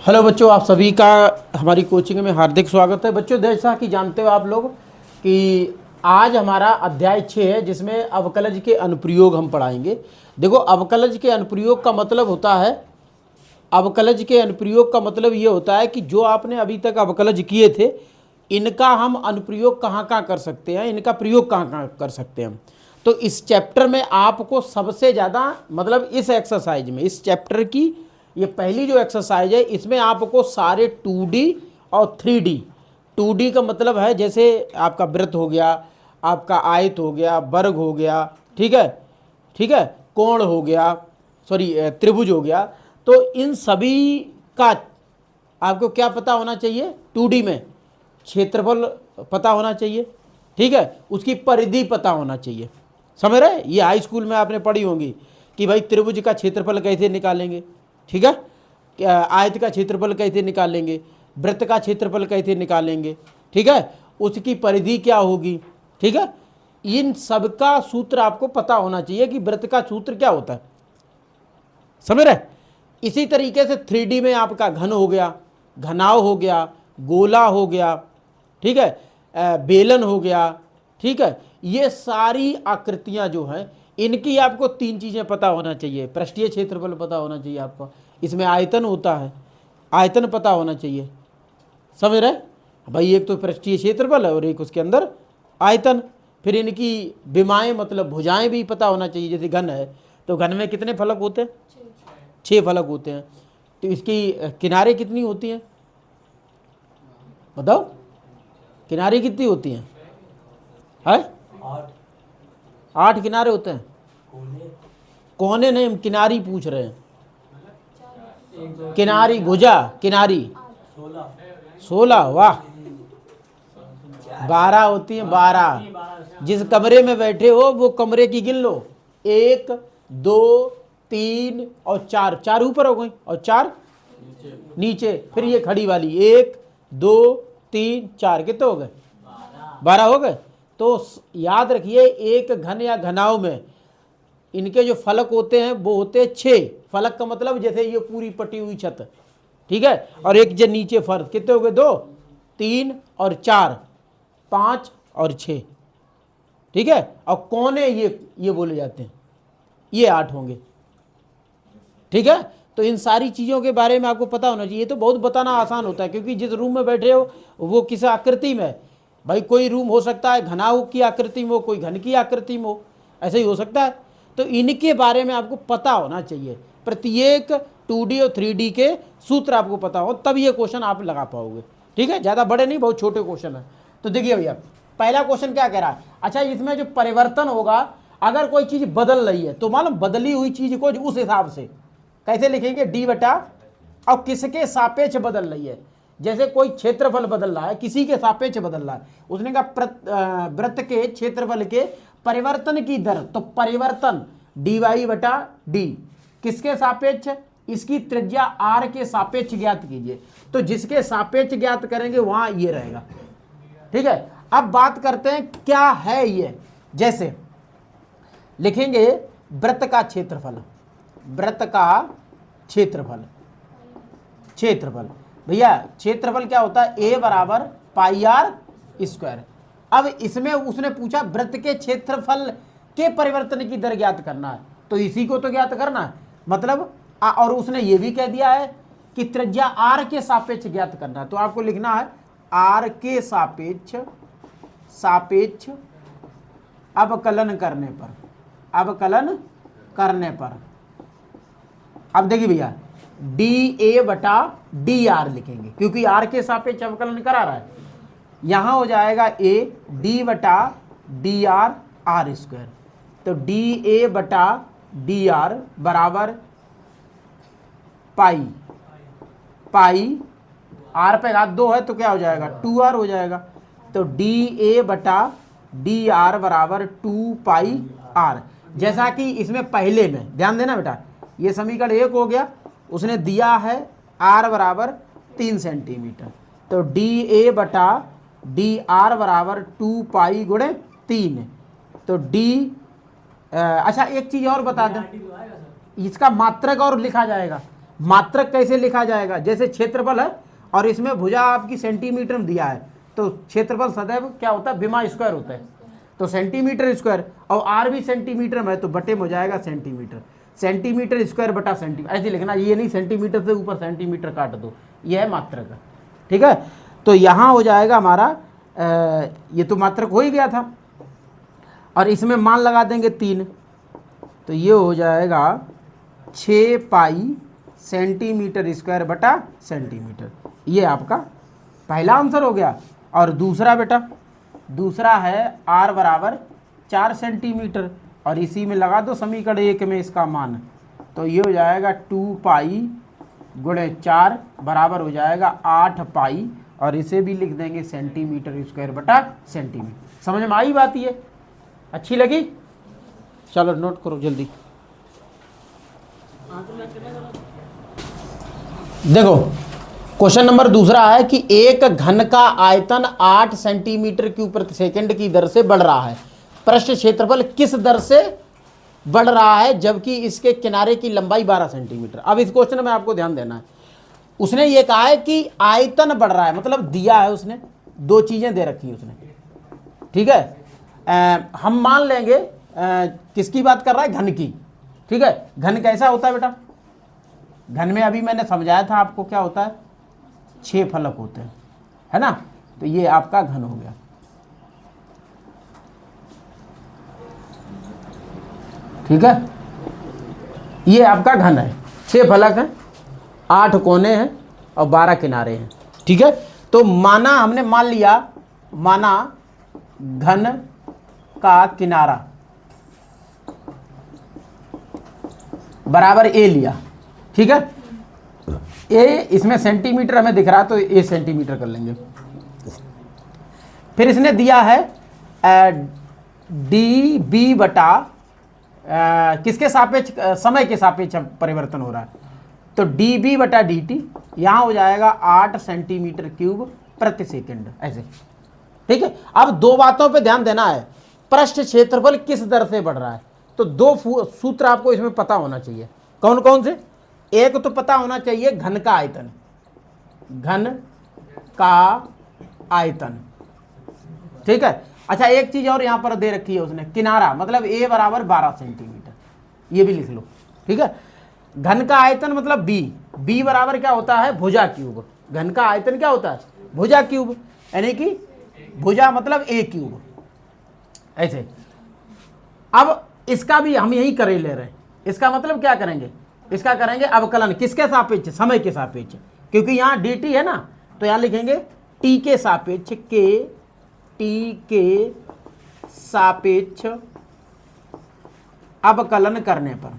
Hello बच्चों, आप सभी का हमारी कोचिंग में हार्दिक स्वागत है। बच्चों, जैसा कि जानते हो आप लोग कि आज हमारा अध्याय 6 है, जिसमें अवकलज के अनुप्रयोग हम पढ़ाएंगे। देखो, अवकलज के अनुप्रयोग का मतलब होता है, अवकलज के अनुप्रयोग का मतलब ये होता है कि जो आपने अभी तक अवकलज किए थे, इनका हम अनुप्रयोग कहाँ कहाँ कर सकते हैं, इनका प्रयोग कहाँ कहाँ कर सकते हैं। तो इस चैप्टर में आपको सबसे ज़्यादा, मतलब इस एक्सरसाइज में, इस चैप्टर की ये पहली जो एक्सरसाइज है, इसमें आपको सारे 2D और 3D। 2D का मतलब है जैसे आपका वृत्त हो गया, आपका आयत हो गया, वर्ग हो गया, ठीक है, ठीक है, कोण हो गया, सॉरी त्रिभुज हो गया। तो इन सभी का आपको क्या पता होना चाहिए? 2D में क्षेत्रफल पता होना चाहिए, ठीक है, उसकी परिधि पता होना चाहिए। समझ रहे? ये हाई स्कूल में आपने पढ़ी होंगी कि भाई त्रिभुज का क्षेत्रफल कैसे निकालेंगे, ठीक है, आयत का क्षेत्रफल कैसे निकालेंगे, वृत्त का क्षेत्रफल कैसे निकालेंगे, ठीक है, उसकी परिधि क्या होगी, ठीक है। इन सब का सूत्र आपको पता होना चाहिए कि वृत्त का सूत्र क्या होता है। समझ रहे? इसी तरीके से 3D में आपका घन हो गया, घनाव हो गया, गोला हो गया, ठीक है, बेलन हो गया, ठीक है। ये सारी आकृतियां जो हैं, इनकी आपको 3 चीज़ें पता होना चाहिए। पृष्ठीय क्षेत्रफल पता होना चाहिए आपको, इसमें आयतन होता है, आयतन पता होना चाहिए। समझ रहे भाई? एक तो पृष्ठीय क्षेत्रफल है और एक उसके अंदर आयतन। फिर इनकी विमाएँ मतलब भुजाएं भी पता होना चाहिए। जैसे घन है तो घन में कितने फलक होते हैं? 6 फलक होते हैं। तो इसकी किनारे कितनी होती हैं? बताओ, किनारे कितनी होती हैं? है 8 किनारे होते हैं। कोने नहीं, हम किनारी पूछ रहे हैं। किनारी, भुजा, किनारी 16। वाह, 12 होती हैं। 12 जिस कमरे में बैठे हो वो कमरे की गिन लो। 1 2 3 और 4, 4 ऊपर हो गई और 4 नीचे। फिर ये खड़ी वाली 1 2 3 4, कितने हो गए? 12 हो गए। तो याद रखिए, एक घन या घनाव में इनके जो फलक होते हैं वो होते हैं 6। फलक का मतलब जैसे ये पूरी पटी हुई छत, ठीक है, और एक जो नीचे फर्श, कितने हो गए? 2 3 और 4, 5 और 6, ठीक है। और कोने ये बोले जाते हैं, ये 8 होंगे, ठीक है। तो इन सारी चीज़ों के बारे में आपको पता होना चाहिए। ये तो बहुत बताना आसान होता है, क्योंकि जिस रूम में बैठे हो वो किस आकृति में है। भाई कोई रूम हो सकता है घनाव की आकृति में हो, कोई घन की आकृति में हो, ऐसे ही हो सकता है। तो इनके बारे में आपको पता होना चाहिए। प्रत्येक 2D और 3D के सूत्र आपको पता हो, तब ये क्वेश्चन आप लगा पाओगे, ठीक है। ज़्यादा बड़े नहीं, बहुत छोटे क्वेश्चन है। तो देखिए भैया, पहला क्वेश्चन क्या कह रहा है? अच्छा, इसमें जो परिवर्तन होगा, अगर कोई चीज़ बदल रही है तो मालूम बदली हुई चीज़ को उस हिसाब से कैसे लिखेंगे? D बटा, और किसके सापेक्ष बदल रही है। जैसे कोई क्षेत्रफल बदल रहा है, किसी के सापेक्ष बदल रहा है, उसने कहा वृत्त के क्षेत्रफल के परिवर्तन की दर, तो परिवर्तन dy बटा d किसके सापेक्ष? इसकी त्रिज्या r के सापेक्ष ज्ञात कीजिए। तो जिसके सापेक्ष ज्ञात करेंगे वहां ये रहेगा, ठीक है। अब बात करते हैं क्या है ये। जैसे लिखेंगे वृत्त का क्षेत्रफल, वृत्त का क्षेत्रफल, क्षेत्रफल भैया क्षेत्रफल क्या होता है? a बराबर पाई आर स्क्वायर। अब इसमें उसने पूछा वृत्त के क्षेत्रफल के परिवर्तन की दर ज्ञात करना है, तो इसी को तो ज्ञात करना है, मतलब और उसने ये भी कह दिया है कि त्रिज्या r के सापेक्ष ज्ञात करना है। तो आपको लिखना है r के सापेक्ष, सापेक्ष अवकलन करने पर, अवकलन करने पर। अब देखिए भैया, dA बटा dr लिखेंगे, क्योंकि r के सापेक्ष अवकलन करा रहा है। यहां हो जाएगा a d बटा dr r स्क्वायर। तो dA बटा dr बराबर पाई, पाई r पे घात 2 है तो क्या हो जाएगा? 2r हो जाएगा। तो dA बटा dr बराबर 2 पाई r। जैसा कि इसमें पहले में ध्यान देना बेटा, ये समीकरण 1 हो गया, उसने दिया है r बराबर 3 सेंटीमीटर। तो dA बटा dr बराबर 2 पाई × 3। तो d अच्छा एक चीज और बता दें, इसका मात्रक और लिखा जाएगा। मात्रक कैसे लिखा जाएगा, जैसे क्षेत्रफल है और इसमें भुजा आपकी सेंटीमीटर में दिया है, तो क्षेत्रफल सदैव क्या होता है, विमा स्क्वायर होता है, तो सेंटीमीटर स्क्वायर, और आर भी सेंटीमीटर में है तो बटे में हो जाएगा सेंटीमीटर, सेंटीमीटर स्क्वायर बटा सेंटीमीटर, ऐसे लिखना, ये नहीं सेंटीमीटर से ऊपर सेंटीमीटर काट दो, ये है मात्रक। ठीक है, तो यहाँ हो जाएगा हमारा ये तो मात्रक हो ही गया था, और इसमें मान लगा देंगे 3, तो ये हो जाएगा 6 पाई सेंटीमीटर स्क्वायर बटा सेंटीमीटर। ये आपका पहला आंसर हो गया। और दूसरा बेटा, दूसरा है r बराबर 4 सेंटीमीटर, और इसी में लगा दो समीकरण 1 में इसका मान, तो ये हो जाएगा 2 पाई गुणे 4 बराबर हो जाएगा 8 पाई, और इसे भी लिख देंगे सेंटीमीटर स्क्वायर बटा सेंटीमीटर। समझ में आई बात, ये अच्छी लगी? चलो नोट करो जल्दी। देखो क्वेश्चन नंबर दूसरा है कि एक घन का आयतन 8 सेंटीमीटर क्यूब प्रति सेकंड की दर से बढ़ रहा है, पृष्ठ क्षेत्रफल किस दर से बढ़ रहा है जबकि इसके किनारे की लंबाई 12 सेंटीमीटर। अब इस क्वेश्चन में आपको ध्यान देना है, उसने ये कहा है कि आयतन बढ़ रहा है, मतलब दिया है उसने, दो चीजें दे रखी है उसने। ठीक है, हम मान लेंगे किसकी बात कर रहा है, घन की। ठीक है, घन कैसा होता है बेटा, घन में अभी मैंने समझाया था आपको क्या होता है, 6 फलक होते हैं, है ना, तो ये आपका घन हो गया। ठीक है, ये आपका घन है, 6 फलक हैं, 8 कोने हैं और 12 किनारे हैं। ठीक है, तो माना हमने मान लिया, माना घन का किनारा बराबर a लिया। ठीक है, a इसमें सेंटीमीटर हमें दिख रहा तो a सेंटीमीटर कर लेंगे। फिर इसने दिया है डी बी बटा किसके सापेक्ष, समय के सापेक्ष परिवर्तन हो रहा है, तो डी बी बटा डी टी यहाँ हो जाएगा 8 सेंटीमीटर क्यूब प्रति सेकंड, ऐसे। ठीक है, अब दो बातों पे ध्यान देना है, पृष्ठ क्षेत्रफल किस दर से बढ़ रहा है, तो दो सूत्र आपको इसमें पता होना चाहिए। कौन कौन से, एक तो पता होना चाहिए घन का आयतन, घन का आयतन। ठीक है, अच्छा एक चीज और यहां पर दे रखी है उसने, किनारा, मतलब a बराबर 12 सेंटीमीटर, ये भी लिख लो। ठीक है, घन का आयतन मतलब b बराबर क्या होता है, भुजा क्यूब। घन का आयतन क्या होता है, भुजा क्यूब, यानी कि भुजा मतलब a क्यूब, ऐसे। अब इसका भी हम यही करे ले रहे हैं, इसका मतलब क्या करेंगे, इसका करेंगे अवकलन किसके सापेक्ष, समय के सापेक्ष, क्योंकि यहाँ dt है ना, तो यहाँ लिखेंगे t के सापेक्ष, t के सापेक्ष अवकलन करने पर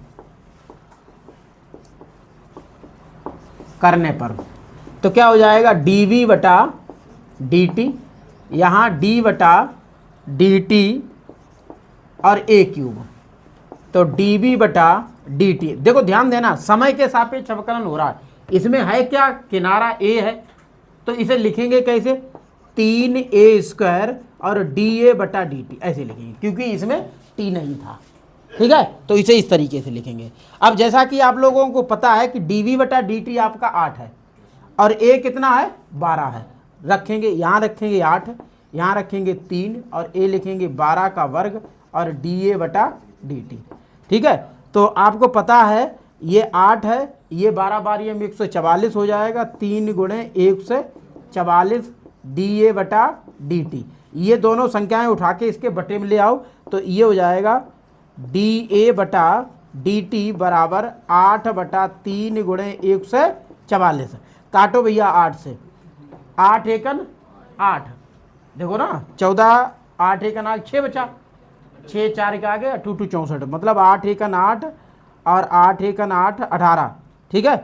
तो क्या हो जाएगा, dv बटा dt, यहाँ d बटा dt और a क्यूब, तो dv बटा dt। देखो ध्यान देना, समय के सापेक्ष अवकलन हो रहा है, इसमें है क्या, किनारा a है, तो इसे लिखेंगे कैसे, 3a स्क्वायर और dA बटा dt, ऐसे लिखेंगे, क्योंकि इसमें t नहीं था। ठीक है, तो इसे इस तरीके से लिखेंगे। अब जैसा कि आप लोगों को पता है कि dv बटा dt आपका 8 है और a कितना है, 12 है, रखेंगे यहाँ, रखेंगे 8, यहाँ रखेंगे 3 और a लिखेंगे 12 का वर्ग और dA बटा dt। ठीक है, तो आपको पता है ये 8 है, ये 12 बार ये 144 हो जाएगा, 3 गुणे 144 dA बटा dt। ये दोनों संख्याएं उठा के इसके बटे में ले आओ, तो ये हो जाएगा dA बटा dt बराबर 8 बटा 3 गुणे 144। काटो भैया 8 से, 8 एकन 8, देखो ना 14, 8 एकन 8, 6 बचा, 6 4 के आगे 2 2 64, मतलब 8 एकन 8 और 8 एकन 8 18। ठीक है,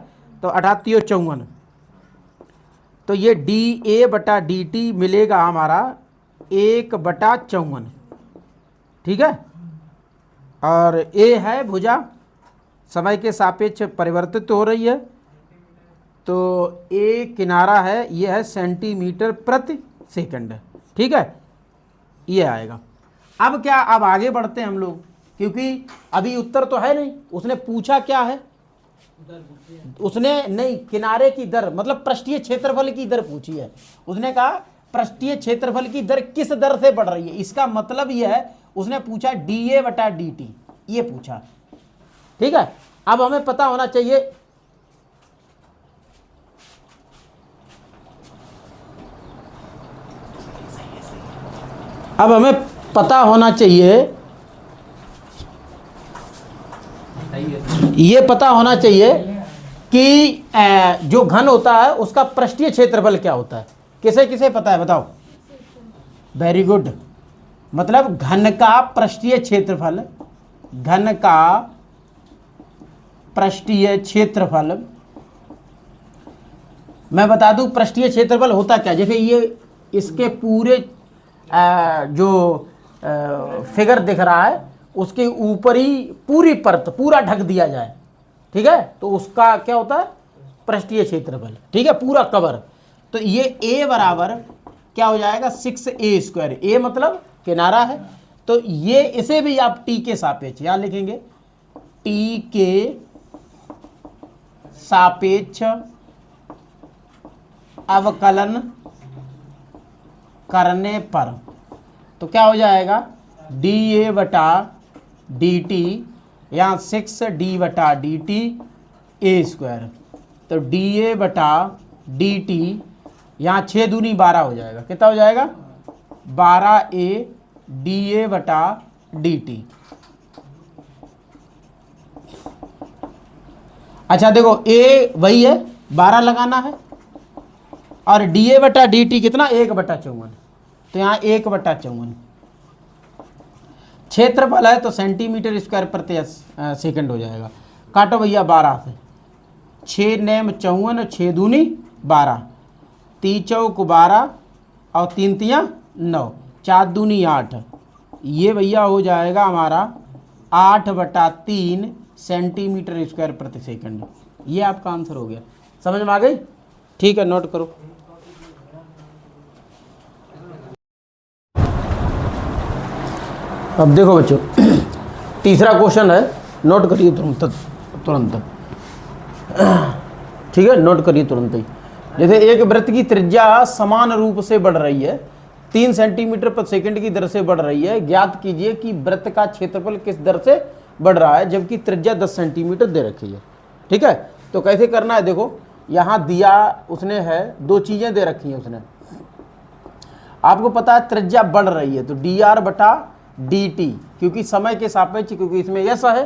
तो 88 और 54, तो ये dA बटा dt मिलेगा हमारा 1 बटा 54। ठीक है, और a है भुजा, समय के सापेक्ष परिवर्तित हो रही है, तो a किनारा है, ये है सेंटीमीटर प्रति सेकंड। ठीक है, ये आएगा। अब क्या, अब आगे बढ़ते हैं हम लोग क्योंकि अभी उत्तर तो है नहीं, उसने पूछा क्या है, उसने नहीं किनारे की दर मतलब पृष्ठीय क्षेत्रफल की दर पूछी है। उसने कहा पृष्ठीय क्षेत्रफल की दर किस दर से बढ़ रही है, इसका मतलब यह है उसने पूछा dA बटा dt, ये पूछा। ठीक है, अब हमें पता होना चाहिए ये पता होना चाहिए कि जो घन होता है उसका पृष्ठीय क्षेत्रफल क्या होता है। किसे किसे पता है बताओ? Very good. मतलब घन का पृष्ठीय क्षेत्रफल, घन का पृष्ठीय क्षेत्रफल, मैं बता दूं पृष्ठीय क्षेत्रफल होता क्या। जैसे ये इसके पूरे जो फिगर दिख रहा है उसके ऊपर ही पूरी परत पूरा ढक दिया जाए, ठीक है, तो उसका क्या होता है पृष्ठीय क्षेत्रफल। ठीक है, पूरा कवर। तो ये a बराबर क्या हो जाएगा 6a²। a मतलब किनारा है, तो ये इसे भी आप t के सापेक्ष यहां लिखेंगे, t के सापेक्ष अवकलन करने पर तो क्या हो जाएगा dA बटा dt, यहाँ 6d बटा dt a²। तो dA बटा dt, यहाँ 6 दूनी 12 हो जाएगा। कितना हो जाएगा 12a dA बटा dt। अच्छा देखो a वही है 12 लगाना है और dA बटा dt कितना 1/54, तो यहाँ 1/54। क्षेत्रफल है तो सेंटीमीटर स्क्वायर प्रति सेकंड हो जाएगा। काटो भैया 12 से, 6 नेम 54, 6 दूनी 12, 3 चौक 12 और 3 तियाँ 9, 4 दूनी 8। ये भैया हो जाएगा हमारा 8/3 सेंटीमीटर स्क्वायर प्रति सेकंड। ये आपका आंसर हो गया। समझ में आ गई? ठीक है, नोट करो। अब देखो बच्चों तीसरा क्वेश्चन है, नोट करिए तुरंत। ठीक है, नोट करिए तुरंत ही। जैसे एक वृत्त की त्रिज्या समान रूप से बढ़ रही है, 3 सेंटीमीटर प्रति सेकंड की दर से बढ़ रही है। ज्ञात कीजिए कि वृत्त का क्षेत्रफल किस दर से बढ़ रहा है जबकि त्रिज्या 10 सेंटीमीटर दे रखी है। ठीक है, तो कैसे करना है, देखो यहाँ दिया उसने है, 2 चीज़ें दे रखी हैं उसने। आपको पता है त्रिज्या बढ़ रही है तो dr बटा dt, क्योंकि समय के सापेक्ष, क्योंकि इसमें ऐसा है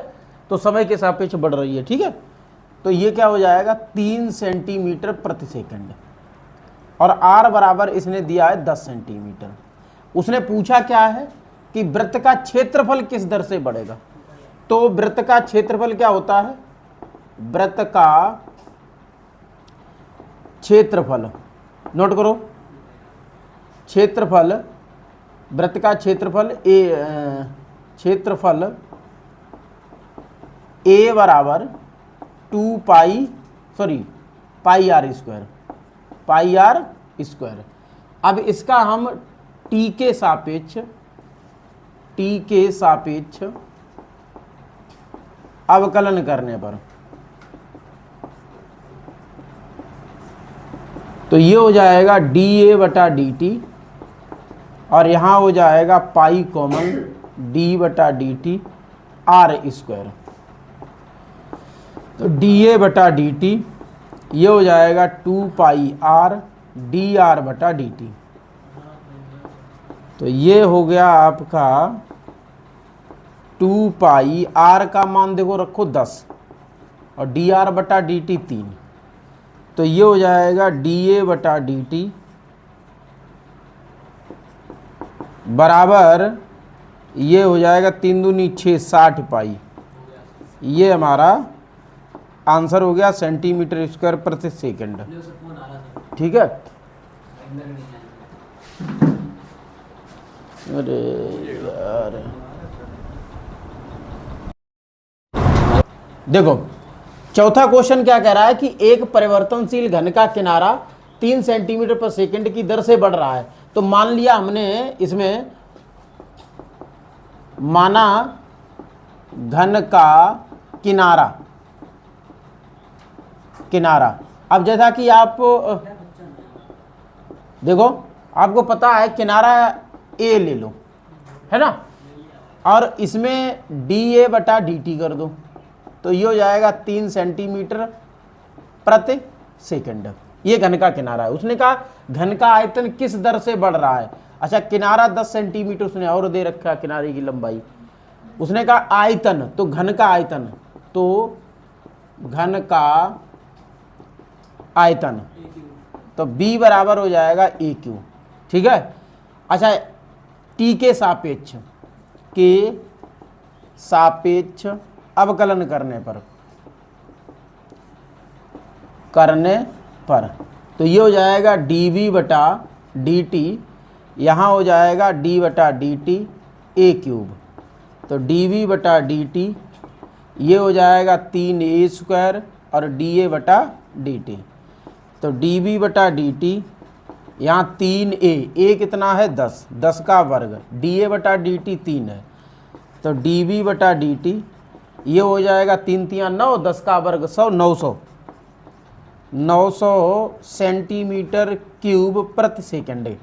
तो समय के सापेक्ष बढ़ रही है। ठीक है, तो ये क्या हो जाएगा 3 सेंटीमीटर प्रति सेकंड और r बराबर इसने दिया है 10 सेंटीमीटर। उसने पूछा क्या है कि वृत्त का क्षेत्रफल किस दर से बढ़ेगा। तो वृत्त का क्षेत्रफल क्या होता है, वृत्त का क्षेत्रफल, नोट करो, क्षेत्रफल, वृत्त का क्षेत्रफल a बराबर 2 पाई r²। अब इसका हम t के सापेक्ष अवकलन करने पर तो ये हो जाएगा dA बटा dt और यहाँ हो जाएगा पाई कॉमन d बटा dt r²। तो dA बटा dt ये हो जाएगा 2 पाई r dr बटा dt। तो ये हो गया आपका 2 पाई, r का मान देखो रखो 10 और dr बटा dt 3। तो ये हो जाएगा dA बटा dt बराबर ये हो जाएगा 3 दूनी 6, 60 पाई। ये हमारा आंसर हो गया सेंटीमीटर स्क्वायर प्रति सेकंड। ठीक है, अरे यार देखो चौथा क्वेश्चन क्या कह रहा है कि एक परिवर्तनशील घन का किनारा 3 सेंटीमीटर पर सेकंड की दर से बढ़ रहा है। तो मान लिया हमने इसमें माना घन का किनारा, किनारा। अब जैसा कि आप देखो, आपको पता है किनारा ए ले लो, है ना, और इसमें dA बटा dt कर दो, तो ये हो जाएगा 3 सेंटीमीटर प्रति सेकंड। ये घन का किनारा है। उसने कहा घन का आयतन किस दर से बढ़ रहा है। अच्छा, किनारा 10 सेंटीमीटर उसने और दे रखा है, किनारे की लंबाई। उसने कहा आयतन, तो घन का आयतन, तो घन का आयतन, तो B बराबर हो जाएगा AQ। ठीक है। अच्छा, T के सापेक्ष अवकलन करने पर तो ये हो जाएगा dV बटा dt, यहाँ हो जाएगा d बटा dt A क्यूब, तो dV बटा dt ये हो जाएगा 3A स्क्वायर और dA बटा dt, तो dV बटा dt यहाँ 3A कितना है 10 का वर्ग, dA बटा dt 3 है, तो dV बटा dt ये हो जाएगा 3 3 9, 10 का वर्ग 100, 900 सेंटीमीटर क्यूब प्रति सेकंड।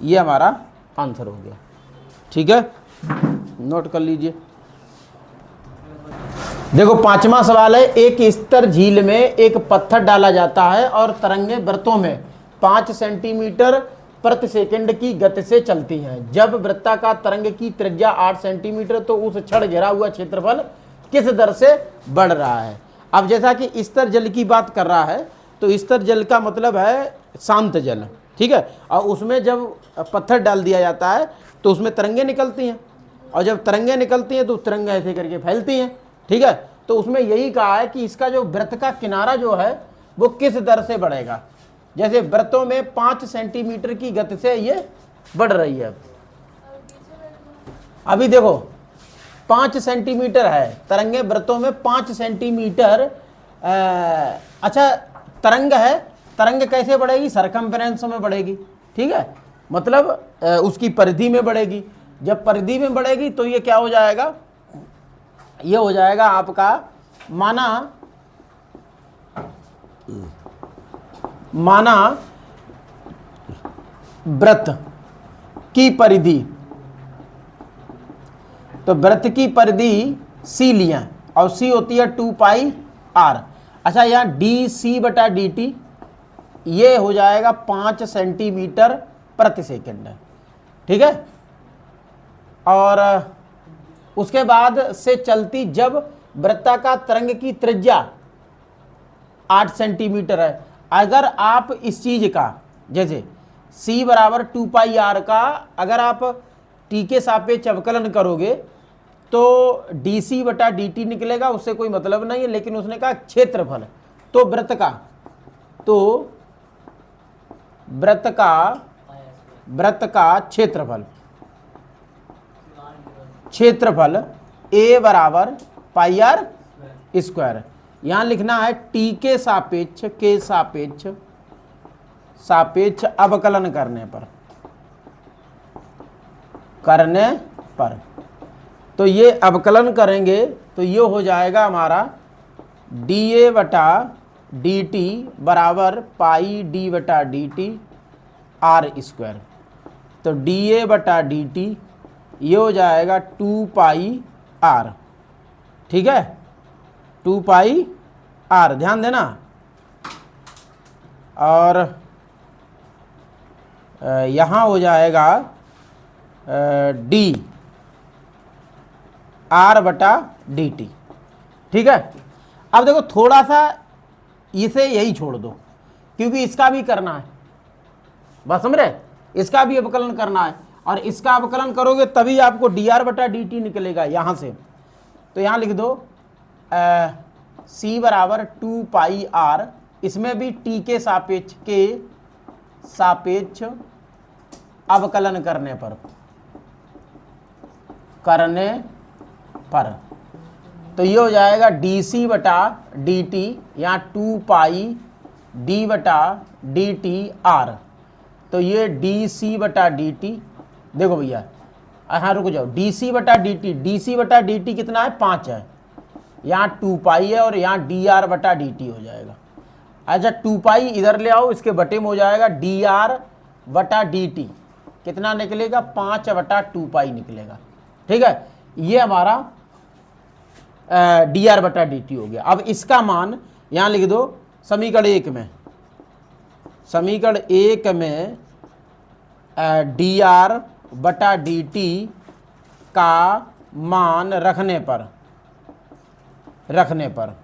ये हमारा आंसर हो गया। ठीक है, नोट कर लीजिए। देखो 5वां सवाल है, एक स्तर झील में एक पत्थर डाला जाता है और तरंगे वृत्तों में 5 सेंटीमीटर प्रति सेकंड की गति से चलती हैं। जब वृत्ताकार तरंग की त्रिज्या 8 सेंटीमीटर तो उस क्षण घेरा हुआ क्षेत्रफल किस दर से बढ़ रहा है। अब जैसा कि स्तर जल की बात कर रहा है, तो स्तर जल का मतलब है शांत जल। ठीक है, और उसमें जब पत्थर डाल दिया जाता है तो उसमें तरंगे निकलती हैं, और जब तरंगे निकलती हैं तो तरंगे ऐसे करके फैलती हैं। ठीक है, तो उसमें यही कहा है कि इसका जो वृत्त का किनारा जो है वो किस दर से बढ़ेगा। जैसे वृत्तों में 5 सेंटीमीटर की गति से ये बढ़ रही है। अभी देखो 5 सेंटीमीटर है, तरंगे वृत्तों में 5 सेंटीमीटर। अच्छा, तरंग है, तरंग कैसे बढ़ेगी, सरकमफ्रेंस में बढ़ेगी। ठीक है, मतलब उसकी परिधि में बढ़ेगी। जब परिधि में बढ़ेगी तो ये क्या हो जाएगा, ये हो जाएगा आपका माना वृत्त की परिधि, तो वृत्त की परिधि C लिया और C होती है 2 पाई R। अच्छा, यहाँ dC बटा dt ये हो जाएगा 5 सेंटीमीटर प्रति सेकंड। ठीक है, और उसके बाद से चलती जब वृत्ताकार तरंग की त्रिज्या 8 सेंटीमीटर है। अगर आप इस चीज का जैसे C बराबर 2 पाई R का अगर आप T के सापेक्ष अवकलन करोगे तो dC बटा dt निकलेगा, उससे कोई मतलब नहीं है। लेकिन उसने कहा क्षेत्रफल, तो वृत्त का क्षेत्रफल A बराबर पाई R स्क्वायर। यहां लिखना है T के सापेक्ष अवकलन करने पर तो ये अवकलन करेंगे तो ये हो जाएगा हमारा dA बटा dt बराबर पाई d बटा dt R स्क्वायर। तो dA बटा dt ये हो जाएगा 2 पाई R। ठीक है, 2 पाई R, ध्यान देना। और यहाँ हो जाएगा d R बटा dt। ठीक है, अब देखो थोड़ा सा इसे यही छोड़ दो क्योंकि इसका भी करना है, बस समझ रहे, इसका भी अवकलन करना है और इसका अवकलन करोगे तभी आपको dr बटा dt निकलेगा यहाँ से। तो यहाँ लिख दो C बराबर 2 पाई R, इसमें भी T के सापेक्ष अवकलन करने पर तो ये हो जाएगा dC बटा dt, यहाँ 2 पाई d बटा dt R। तो ये dC बटा dt, देखो भैया हाँ रुक जाओ, डी सी बटा डी टी, डी सी बटा डी टी कितना है 5 है, यहाँ 2 पाई है और यहाँ डी आर बटा डी टी हो जाएगा। अच्छा 2 पाई इधर ले आओ, इसके बटे में हो जाएगा डी आर बटा डी टी, कितना निकलेगा 5 बटा 2 पाई निकलेगा। ठीक है, ये हमारा डी आर बटा डी टी हो गया। अब इसका मान यहाँ लिख दो समीकरण 1 में, समीकरण 1 में डी आर बटा डी टी का मान रखने पर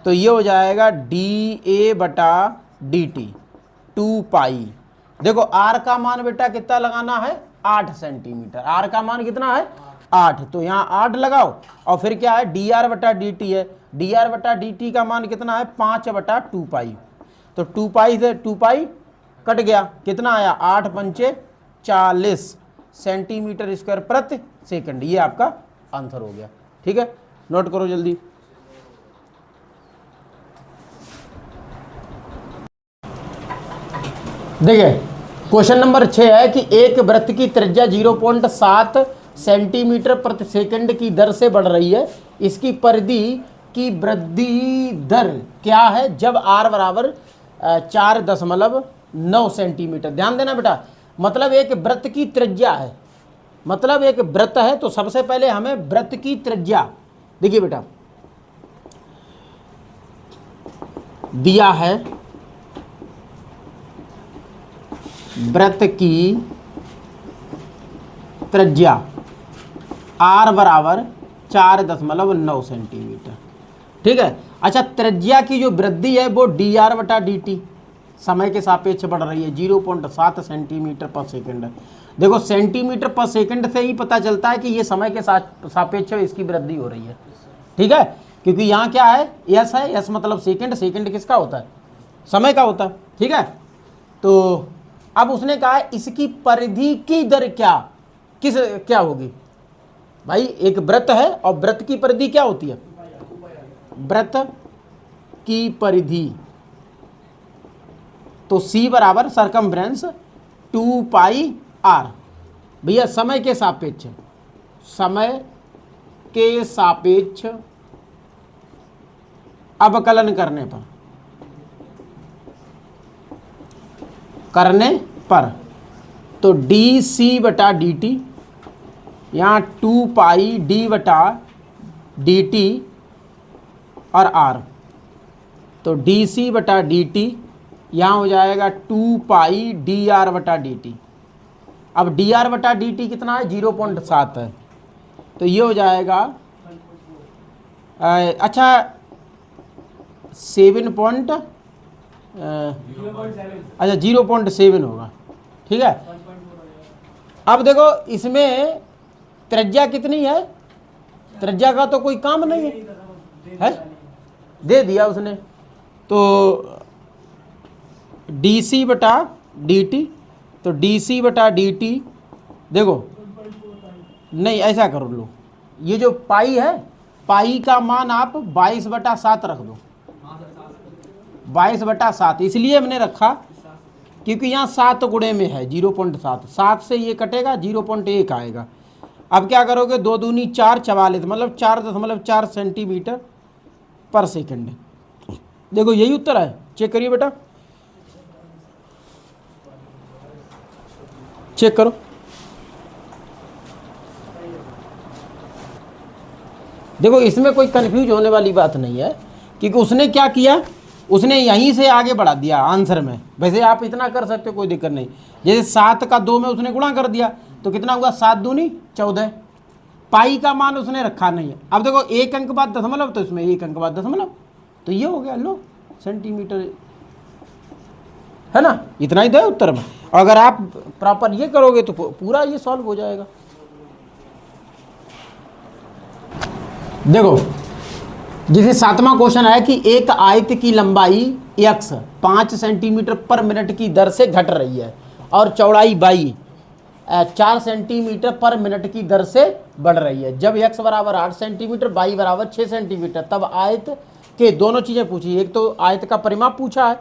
तो ये हो जाएगा डी ए बटा डी टी 2 पाई। देखो आर का मान बेटा कितना लगाना है 8 सेंटीमीटर, आर का मान कितना है 8, तो यहाँ 8 लगाओ और फिर क्या है डी आर बटा डी टी है, डी आर बटा डी टी का मान कितना है 5 बटा 2 पाई, तो 2 पाई से 2 पाई कट गया, कितना आया 8 पंचे 40 सेंटीमीटर स्क्वायर प्रति सेकंड, ये आपका आंसर हो गया। ठीक है, नोट करो जल्दी। देखिए क्वेश्चन नंबर 6 है कि एक वृत्त की त्रिज्या 0.7 सेंटीमीटर प्रति सेकंड की दर से बढ़ रही है, इसकी परिधि की वृद्धि दर क्या है जब r बराबर 4.9 सेंटीमीटर। ध्यान देना बेटा, मतलब एक वृत्त की त्रिज्या है, मतलब एक वृत्त है तो सबसे पहले हमें वृत्त की त्रिज्या, देखिए बेटा दिया है वृत्त की त्रिज्या r बराबर 4.9 सेंटीमीटर। ठीक है, अच्छा त्रिज्या की जो वृद्धि है वो डी आर बटा डी टी समय के सापेक्ष बढ़ रही है 0.7 सेंटीमीटर पर सेकंड। देखो सेंटीमीटर पर सेकंड से ही पता चलता है कि ये समय के सापेक्ष इसकी वृद्धि हो रही है। ठीक है, क्योंकि यहाँ क्या है यस है, यस मतलब सेकंड, सेकंड किसका होता है समय का होता है। ठीक है, तो अब उसने कहा है इसकी परिधि की दर क्या होगी। भाई एक वृत्त है और वृत्त की परिधि क्या होती है, वृत्त की परिधि तो C बराबर सरकमफ्रेंस 2 पाई r। भैया समय के सापेक्ष अवकलन करने पर तो डी सी बटा डी टी, यहाँ 2 पाई डी बटा डी टी और r, तो डी सी बटा डी टी यहाँ हो जाएगा 2 पाई डी आर बटा डी टी। अब डी आर बटा डी टी कितना है 0.7 है, तो ये हो जाएगा अच्छा 0.7 होगा। ठीक है, अब देखो इसमें त्रिज्या कितनी है, त्रिज्या का तो कोई काम नहीं है, दे दिया उसने, तो डी सी बटा डी टी, तो डी सी बटा डी टी देखो नहीं ऐसा कर लो, ये जो पाई है पाई का मान आप 22/7 रख दो, 22/7 इसलिए हमने रखा क्योंकि यहाँ 7 गुणे में है 0.7, 7 से ये कटेगा 0.1 आएगा। अब क्या करोगे 2 दूनी 4 44 मतलब 4.4 सेंटीमीटर पर सेकंड। देखो यही उत्तर है, चेक करिए बेटा, चेक करो। देखो इसमें कोई कंफ्यूज होने वाली बात नहीं है क्योंकि उसने क्या किया, उसने यहीं से आगे बढ़ा दिया आंसर में। वैसे आप इतना कर सकते हो, कोई दिक्कत नहीं, जैसे 7 का 2 में उसने गुणा कर दिया तो कितना हुआ 7 दूनी 14, पाई का मान उसने रखा नहीं है। अब देखो 1 अंक बाद दशमलव, तो इसमें 1 अंक बाद दशमलव, तो ये हो गया लो सेंटीमीटर, है ना, इतना ही दो उत्तर में। अगर आप प्रॉपर ये करोगे तो पूरा ये सॉल्व हो जाएगा। देखो जैसे 7वां क्वेश्चन है कि एक आयत की लंबाई x 5 सेंटीमीटर पर मिनट की दर से घट रही है और चौड़ाई y 4 सेंटीमीटर पर मिनट की दर से बढ़ रही है। जब x बराबर 8 सेंटीमीटर y बराबर 6 सेंटीमीटर, तब आयत के दोनों चीज़ें पूछी, एक तो आयत का परिमाप पूछा है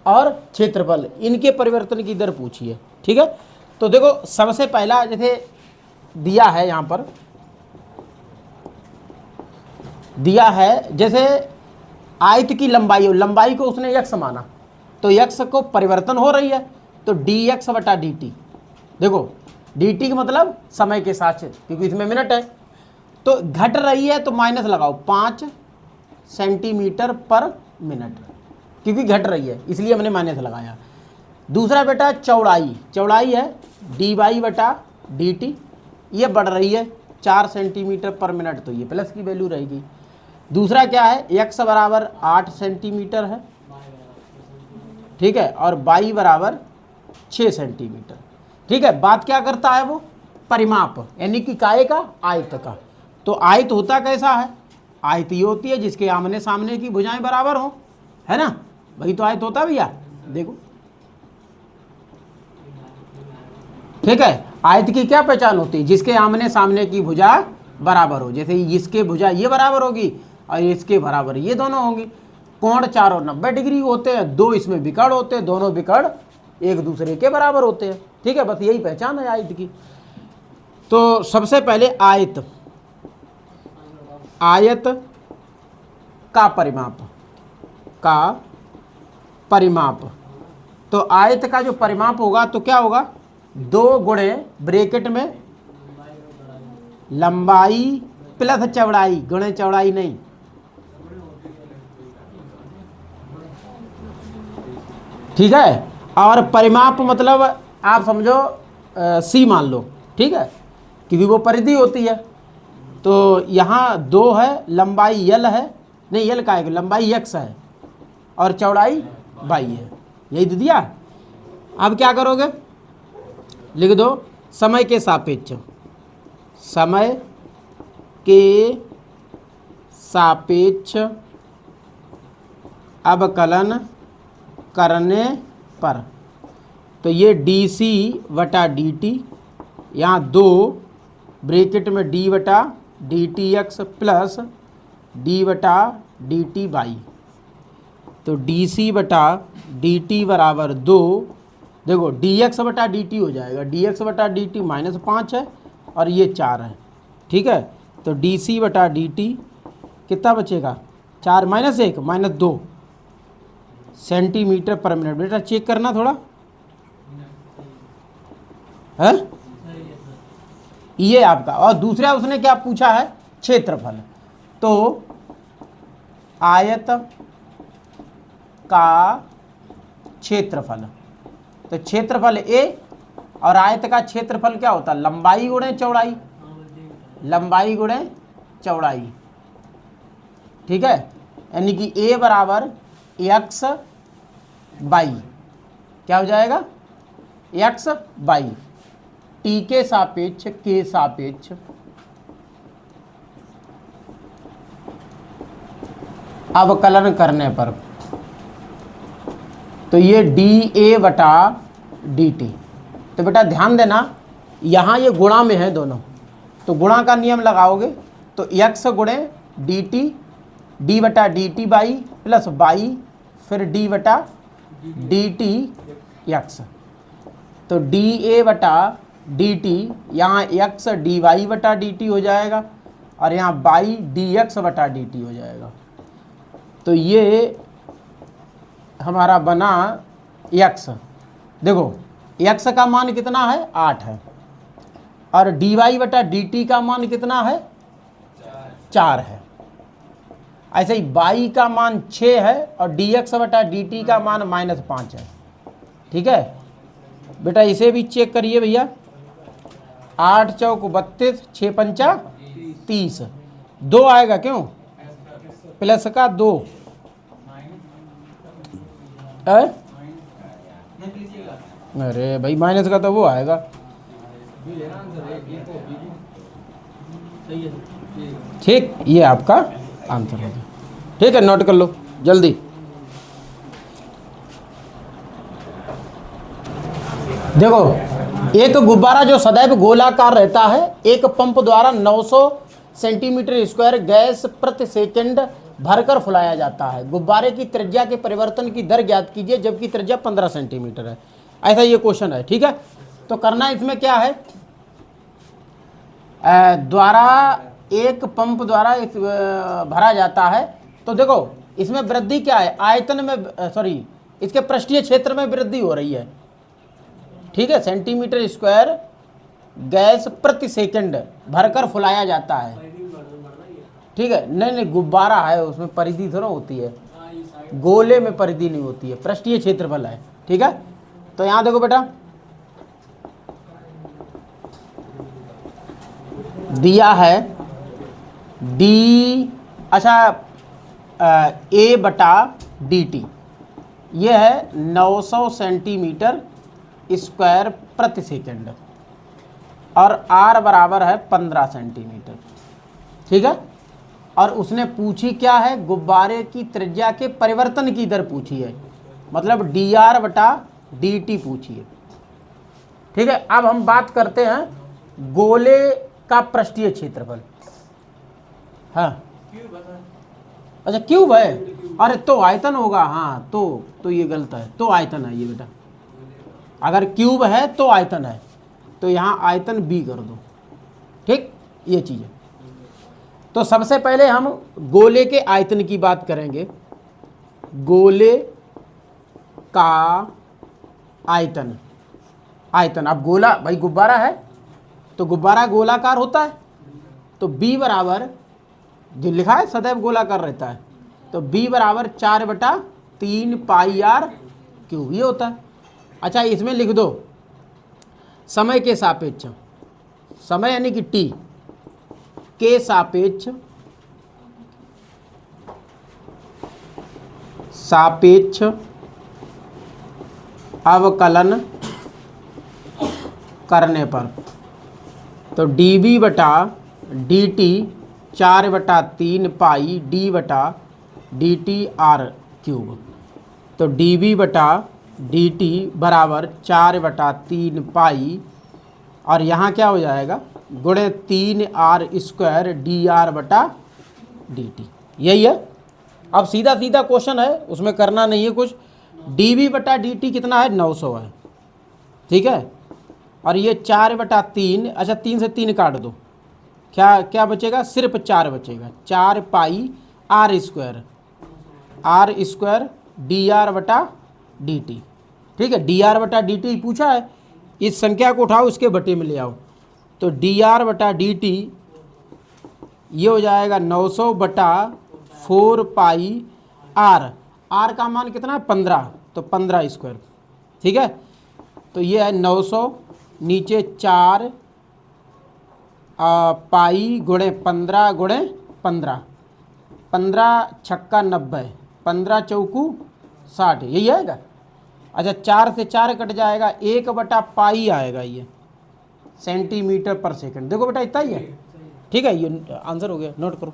और क्षेत्रफल, इनके परिवर्तन की दर पूछी है। ठीक है, तो देखो सबसे पहला जैसे दिया है, यहां पर दिया है जैसे आयत की लंबाई हो, लंबाई को उसने x माना तो x को परिवर्तन हो रही है तो dx बटा dt। देखो dt का मतलब समय के साथ, क्योंकि इसमें मिनट है तो घट रही है तो माइनस लगाओ 5 सेंटीमीटर पर मिनट, क्योंकि घट रही है इसलिए हमने माइनस लगाया। दूसरा बेटा चौड़ाई, चौड़ाई है dy बटा dt, ये बढ़ रही है 4 सेंटीमीटर पर मिनट तो ये प्लस की वैल्यू रहेगी। दूसरा क्या है, x बराबर 8 सेंटीमीटर है, ठीक है, और y बराबर 6 सेंटीमीटर। ठीक है, बात क्या करता है वो, परिमाप, यानी कि काय का, आयत का। तो आयत होता कैसा है, आयत ये होती है जिसके आमने सामने की भुजाएं बराबर हो, है ना, वही तो आयत होता है भैया। देखो ठीक है, आयत की क्या पहचान होती है, जिसके आमने सामने की भुजा बराबर हो, जैसे इसके भुजा ये बराबर होगी और इसके बराबर ये दोनों होंगी। कोण चारों 90 डिग्री होते हैं, दो इसमें विकर्ण होते हैं, दोनों विकर्ण एक दूसरे के बराबर होते हैं। ठीक है, बस यही पहचान है आयत की। तो सबसे पहले आयत, आयत का परिमाप, का परिमाप। तो आयत का जो परिमाप होगा तो क्या होगा, 2 गुणे ब्रैकेट में लंबाई प्लस चौड़ाई, गुणे चौड़ाई नहीं, ठीक है। और परिमाप मतलब आप समझो सी मान लो, ठीक है, क्योंकि वो परिधि होती है। तो यहाँ 2 है, लंबाई यल है, नहीं यल का है, लंबाई x है और चौड़ाई y है, यही दे दिया। अब क्या करोगे, लिख दो समय के सापेक्ष, समय के सापेक्ष अवकलन करने पर, तो ये dc बटा dt, यहाँ 2 ब्रैकेट में d बटा dtx प्लस d बटा dt y, तो dc बटा dt बराबर 2, देखो dx बटा dt हो जाएगा, dx बटा dt -5 है और ये 4 है, ठीक है। तो dc बटा dt कितना बचेगा, 4 -1 -2 सेंटीमीटर पर मिनट। बेटा चेक करना थोड़ा है, ये आपका। और दूसरा उसने क्या पूछा है, क्षेत्रफल। तो आयत का क्षेत्रफल, तो क्षेत्रफल a और आयत का क्षेत्रफल क्या होता है, लंबाई गुणे चौड़ाई, लंबाई गुणे चौड़ाई, ठीक है। यानी कि a बराबर x बाई, क्या हो जाएगा, x बाई t के सापेक्ष, के सापेक्ष अवकलन करने पर, तो ये dA बटा dt। तो बेटा ध्यान देना, यहाँ ये गुणा में है दोनों, तो गुणा का नियम लगाओगे तो x गुणे dt, d बटा dt बाई प्लस बाई, फिर d बटा dt x, तो dA बटा dt, यहाँ x dy बटा dt हो जाएगा और यहाँ बाई dx बटा dt हो जाएगा। तो ये हमारा बना x, देखो x का मान कितना है, 8 है, और dy बटा dt का मान कितना है, 4 है। ऐसे ही y का मान 6 है और dx बटा dt का मान -5 है, ठीक है। बेटा इसे भी चेक करिए भैया, 8 चौक 32, 6 पंचा 30, 2 आएगा क्यों, प्लस का 2 है, अरे भाई माइनस का तो वो आएगा, ठीक, ये आपका आंसर होगा। ठीक है, नोट कर लो जल्दी। देखो एक गुब्बारा जो सदैव गोलाकार रहता है, एक पंप द्वारा 900 सेंटीमीटर स्क्वायर गैस प्रति सेकंड भरकर फुलाया जाता है। गुब्बारे की त्रिज्या के परिवर्तन की दर ज्ञात कीजिए जबकि त्रिज्या 15 सेंटीमीटर है। ऐसा ये क्वेश्चन है, ठीक है। तो करना इसमें क्या है, द्वारा एक पंप द्वारा भरा जाता है। तो देखो इसमें वृद्धि क्या है, आयतन में सॉरी इसके पृष्ठीय क्षेत्र में वृद्धि हो रही है। ठीक है, सेंटीमीटर स्क्वायर गैस प्रति सेकंड भरकर फुलाया जाता है। ठीक है, नहीं गुब्बारा है उसमें परिधि थोड़ा होती है, गोले में परिधि नहीं होती है, पृष्ठीय क्षेत्रफल है। ठीक है, तो यहां देखो बेटा दिया है डी, अच्छा ए बटा डी टी, यह है 900 सेंटीमीटर स्क्वायर प्रति सेकंड और आर बराबर है 15 सेंटीमीटर। ठीक है, और उसने पूछी क्या है, गुब्बारे की त्रिज्या के परिवर्तन की दर पूछी है, मतलब डी आर बटा डी टी पूछी है। ठीक है, अब हम बात करते हैं गोले का पृष्ठीय क्षेत्रफल। हाँ अच्छा क्यूब है, अरे तो आयतन होगा। हाँ तो ये गलत है, तो आयतन है ये बेटा, अगर क्यूब है तो आयतन है, तो यहाँ आयतन बी कर दो। ठीक, ये चीज़ है। तो सबसे पहले हम गोले के आयतन की बात करेंगे। गोले का आयतन, आयतन अब गोला भाई गुब्बारा है तो गुब्बारा गोलाकार होता है, तो B बराबर जो लिखा है सदैव गोलाकार रहता है, तो B बराबर 4/3 पाई आर क्यूब ये होता है। अच्छा इसमें लिख दो समय के सापेक्ष, समय यानी कि T के सापेक्ष अवकलन करने पर, तो dB बटा dt 4/3 पाई d बटा dt आर क्यूब, तो dB बटा dt बराबर 4/3 पाई और यहाँ क्या हो जाएगा गुणे 3 आर स्क्वायर डी आर बटा डी टी, यही है। अब सीधा सीधा क्वेश्चन है, उसमें करना नहीं है कुछ। dB बटा dt कितना है 900 है। ठीक है, और ये 4/3, अच्छा 3 से 3 काट दो, क्या क्या बचेगा, सिर्फ 4 बचेगा, 4 पाई आर स्क्वायर डी आर बटा डी टी। ठीक है, डी आर बटा डी टी पूछा है, इस संख्या को उठाओ इसके बटे में ले आओ, तो डी आर बटा डी टी ये हो जाएगा 900 बटा 4 पाई आर, आर का मान कितना है 15, तो 15 स्क्वायर। ठीक है, तो ये है 900 नीचे 4 पाई गुणे 15 गुणे 15, 15 छक्का 90, 15 चौकू 60, यही आएगा। अच्छा 4 से 4 कट जाएगा, 1 बटा पाई आएगा ये सेंटीमीटर पर सेकंड। देखो बेटा इतना ही है। ठीक है, ये आंसर हो गया, नोट करो।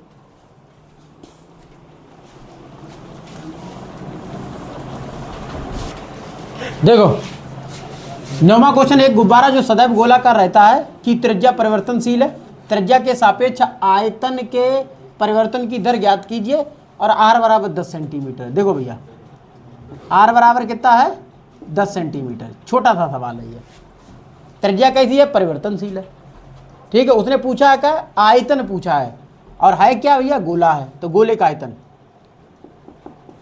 देखो 9वां क्वेश्चन, एक गुब्बारा जो सदैव गोलाकार रहता है कि त्रिज्या परिवर्तनशील है, त्रिज्या के सापेक्ष आयतन के परिवर्तन की दर ज्ञात कीजिए और आर बराबर 10 सेंटीमीटर। देखो भैया आर बराबर कितना है 10 सेंटीमीटर, छोटा सा सवाल है ये। त्रिज्या कैसी है, परिवर्तनशील है। ठीक है, उसने पूछा है क्या, आयतन पूछा है, और है क्या भैया, गोला है, तो गोले का आयतन,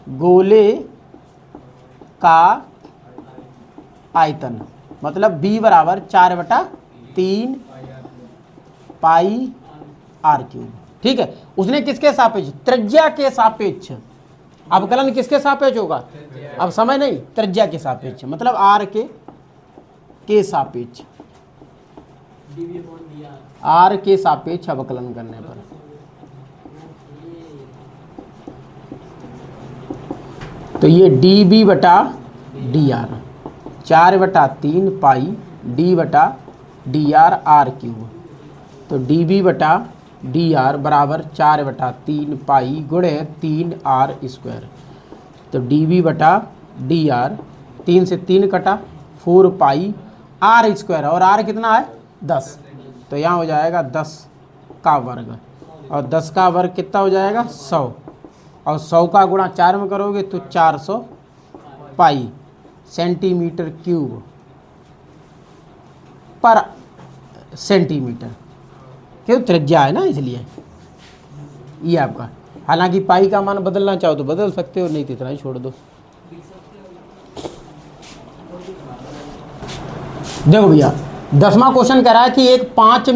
गोले का आयतन मतलब B बराबर 4/3 पाई आर क्यूब। ठीक है, उसने किसके सापेक्ष, त्रिज्या के सापेक्ष, अवकलन किसके सापेक्ष होगा, अब समय नहीं, त्रिज्या के सापेक्ष, मतलब आर के सापेक्ष, आर के सापेक्ष अवकलन करने पर। तो ये dB बटा dr 4/3 पाई d बटा dr आर क्यूब, तो dB बटा dr बराबर 4/3 पाई गुणे 3 आर स्क्वायर, तो dB बटा dr 3 से 3 कटा 4 पाई आर स्क्वायर, और आर कितना है 10, तो यहाँ हो जाएगा 10 का वर्ग, और 10 का वर्ग कितना हो जाएगा 100, और 100 का गुणा 4 में करोगे तो 400 पाई सेंटीमीटर क्यूब पर सेंटीमीटर। क्यों, त्रिज्या है ना इसलिए। ये आपका, हालांकि पाई का मान बदलना चाहो तो बदल सकते हो, नहीं तो इतना ही छोड़ दो। देखो भैया 10वां क्वेश्चन कह रहा है कि एक 5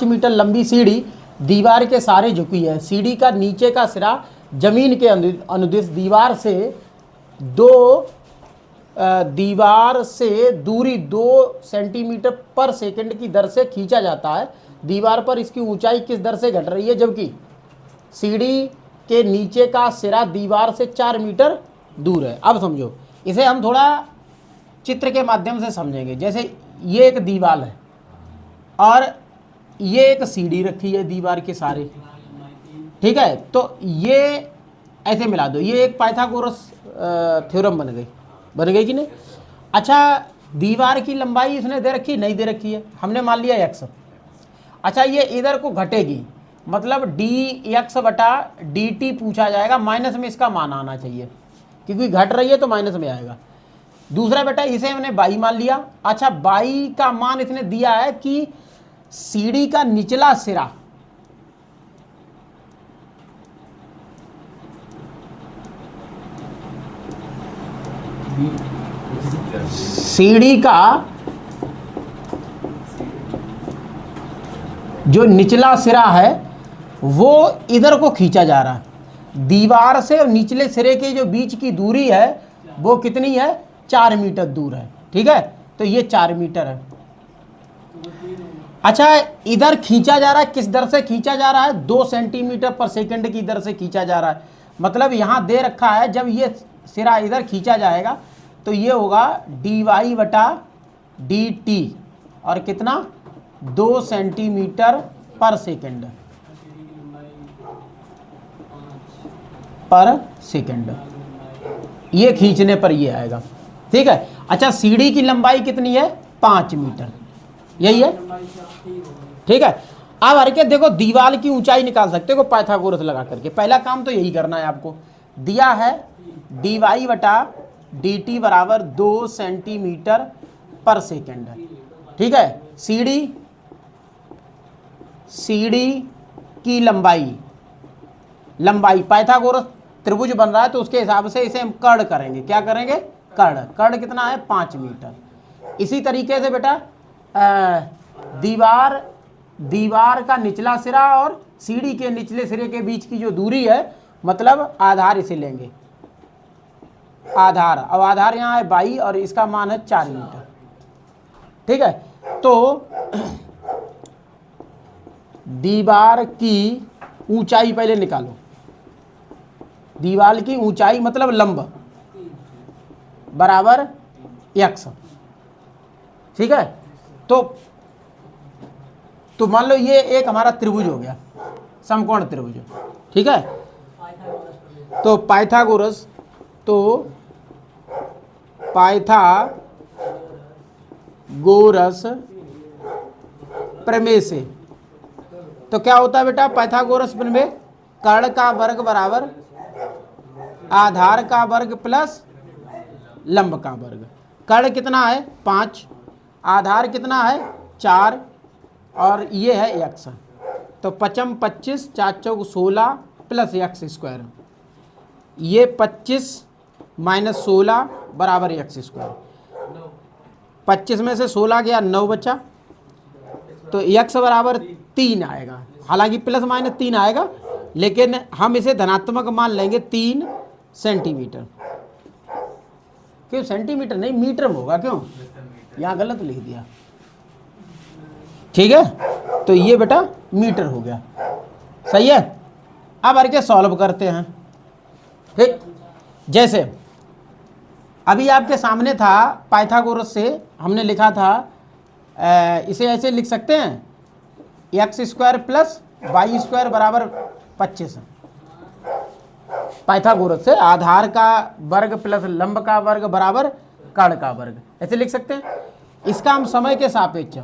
मीटर लंबी सीढ़ी दीवार के सहारे झुकी है। सीढ़ी का नीचे का सिरा जमीन के अनुदिश दीवार से दूरी 2 सेंटीमीटर पर सेकंड की दर से खींचा जाता है। दीवार पर इसकी ऊंचाई किस दर से घट रही है, जबकि सीढ़ी के नीचे का सिरा दीवार से 4 मीटर दूर है। अब समझो, इसे हम थोड़ा चित्र के माध्यम से समझेंगे। जैसे ये एक दीवार है और ये एक सीढ़ी रखी है दीवार के सहारे, ठीक है। तो ये ऐसे मिला दो, ये एक पाइथागोरस थ्योरम बन गई कि नहीं। अच्छा, दीवार की लंबाई इसने दे रखी, नहीं दे रखी है, हमने मान लिया x। अच्छा, ये इधर को घटेगी, मतलब dx बटा dt पूछा जाएगा, माइनस में इसका मान आना चाहिए, क्योंकि घट रही है तो माइनस में आएगा। दूसरा बेटा, इसे हमने बाई मान लिया। अच्छा, बाई का मान इसने दिया है कि सीढ़ी का निचला सिरा सीढ़ी का जो निचला सिरा है वो इधर को खींचा जा रहा है। दीवार से और निचले सिरे के जो बीच की दूरी है वो कितनी है, 4 मीटर दूर है, ठीक है। तो ये 4 मीटर है। अच्छा, इधर खींचा जा रहा है, किस दर से खींचा जा रहा है, 2 सेंटीमीटर पर सेकंड की दर से खींचा जा रहा है। मतलब यहां दे रखा है, जब ये सिरा इधर खींचा जाएगा तो ये होगा dy बटा dt, और कितना, 2 सेंटीमीटर पर सेकंड, ये खींचने पर ये आएगा, ठीक है। अच्छा, सीढ़ी की लंबाई कितनी है, 5 मीटर, यही है, ठीक है। अब हरकत देखो, दीवार की ऊंचाई निकाल सकते हो पाइथागोरस लगा करके। पहला काम तो यही करना है आपको। दिया है dy बटा dt बराबर 2 सेंटीमीटर पर सेकंड, ठीक है। सीढ़ी की लंबाई पाइथागोरस त्रिभुज बन रहा है तो उसके हिसाब से इसे हम कर्ण करेंगे। क्या करेंगे, कर्ण कितना है, 5 मीटर। इसी तरीके से बेटा दीवार का निचला सिरा और सीढ़ी के निचले सिरे के बीच की जो दूरी है, मतलब आधार इसे लेंगे, आधार। अब आधार यहाँ है 22 और इसका मान है 4 मीटर, ठीक है। तो दीवार की ऊंचाई पहले निकालो। दीवार की ऊंचाई मतलब लंब बराबर x, ठीक है। तो मान लो ये एक हमारा त्रिभुज हो गया, समकोण त्रिभुज, ठीक है। तो पाइथागोरस प्रमेय से तो क्या होता है बेटा, पाइथागोरस प्रमेय, कर्ण का वर्ग बराबर आधार का वर्ग प्लस लंब का वर्ग। कर्ण कितना है, 5, आधार कितना है, 4, और ये है x। तो 5 25, 4 चौक 16 प्लस x स्क्वायर, ये 25 माइनस 16 बराबर x स्क्वायर। 25 में से 16 गया, 9 बचा, तो x बराबर 3 आएगा। हालांकि प्लस माइनस 3 आएगा, लेकिन हम इसे धनात्मक मान लेंगे 3 सेंटीमीटर। क्यों सेंटीमीटर नहीं, मीटर में होगा, क्यों यहाँ गलत लिख दिया, ठीक है। तो ये बेटा मीटर हो गया, सही है। अब आगे सॉल्व करते हैं, ठीक। जैसे अभी आपके सामने था, पाइथागोरस से हमने लिखा था, इसे ऐसे लिख सकते हैं, x square plus y square बराबर 25। पाइथागोरस से आधार का वर्ग प्लस लंब का वर्ग बराबर कर्ण का वर्ग, ऐसे लिख सकते हैं। इसका हम समय के सापेक्ष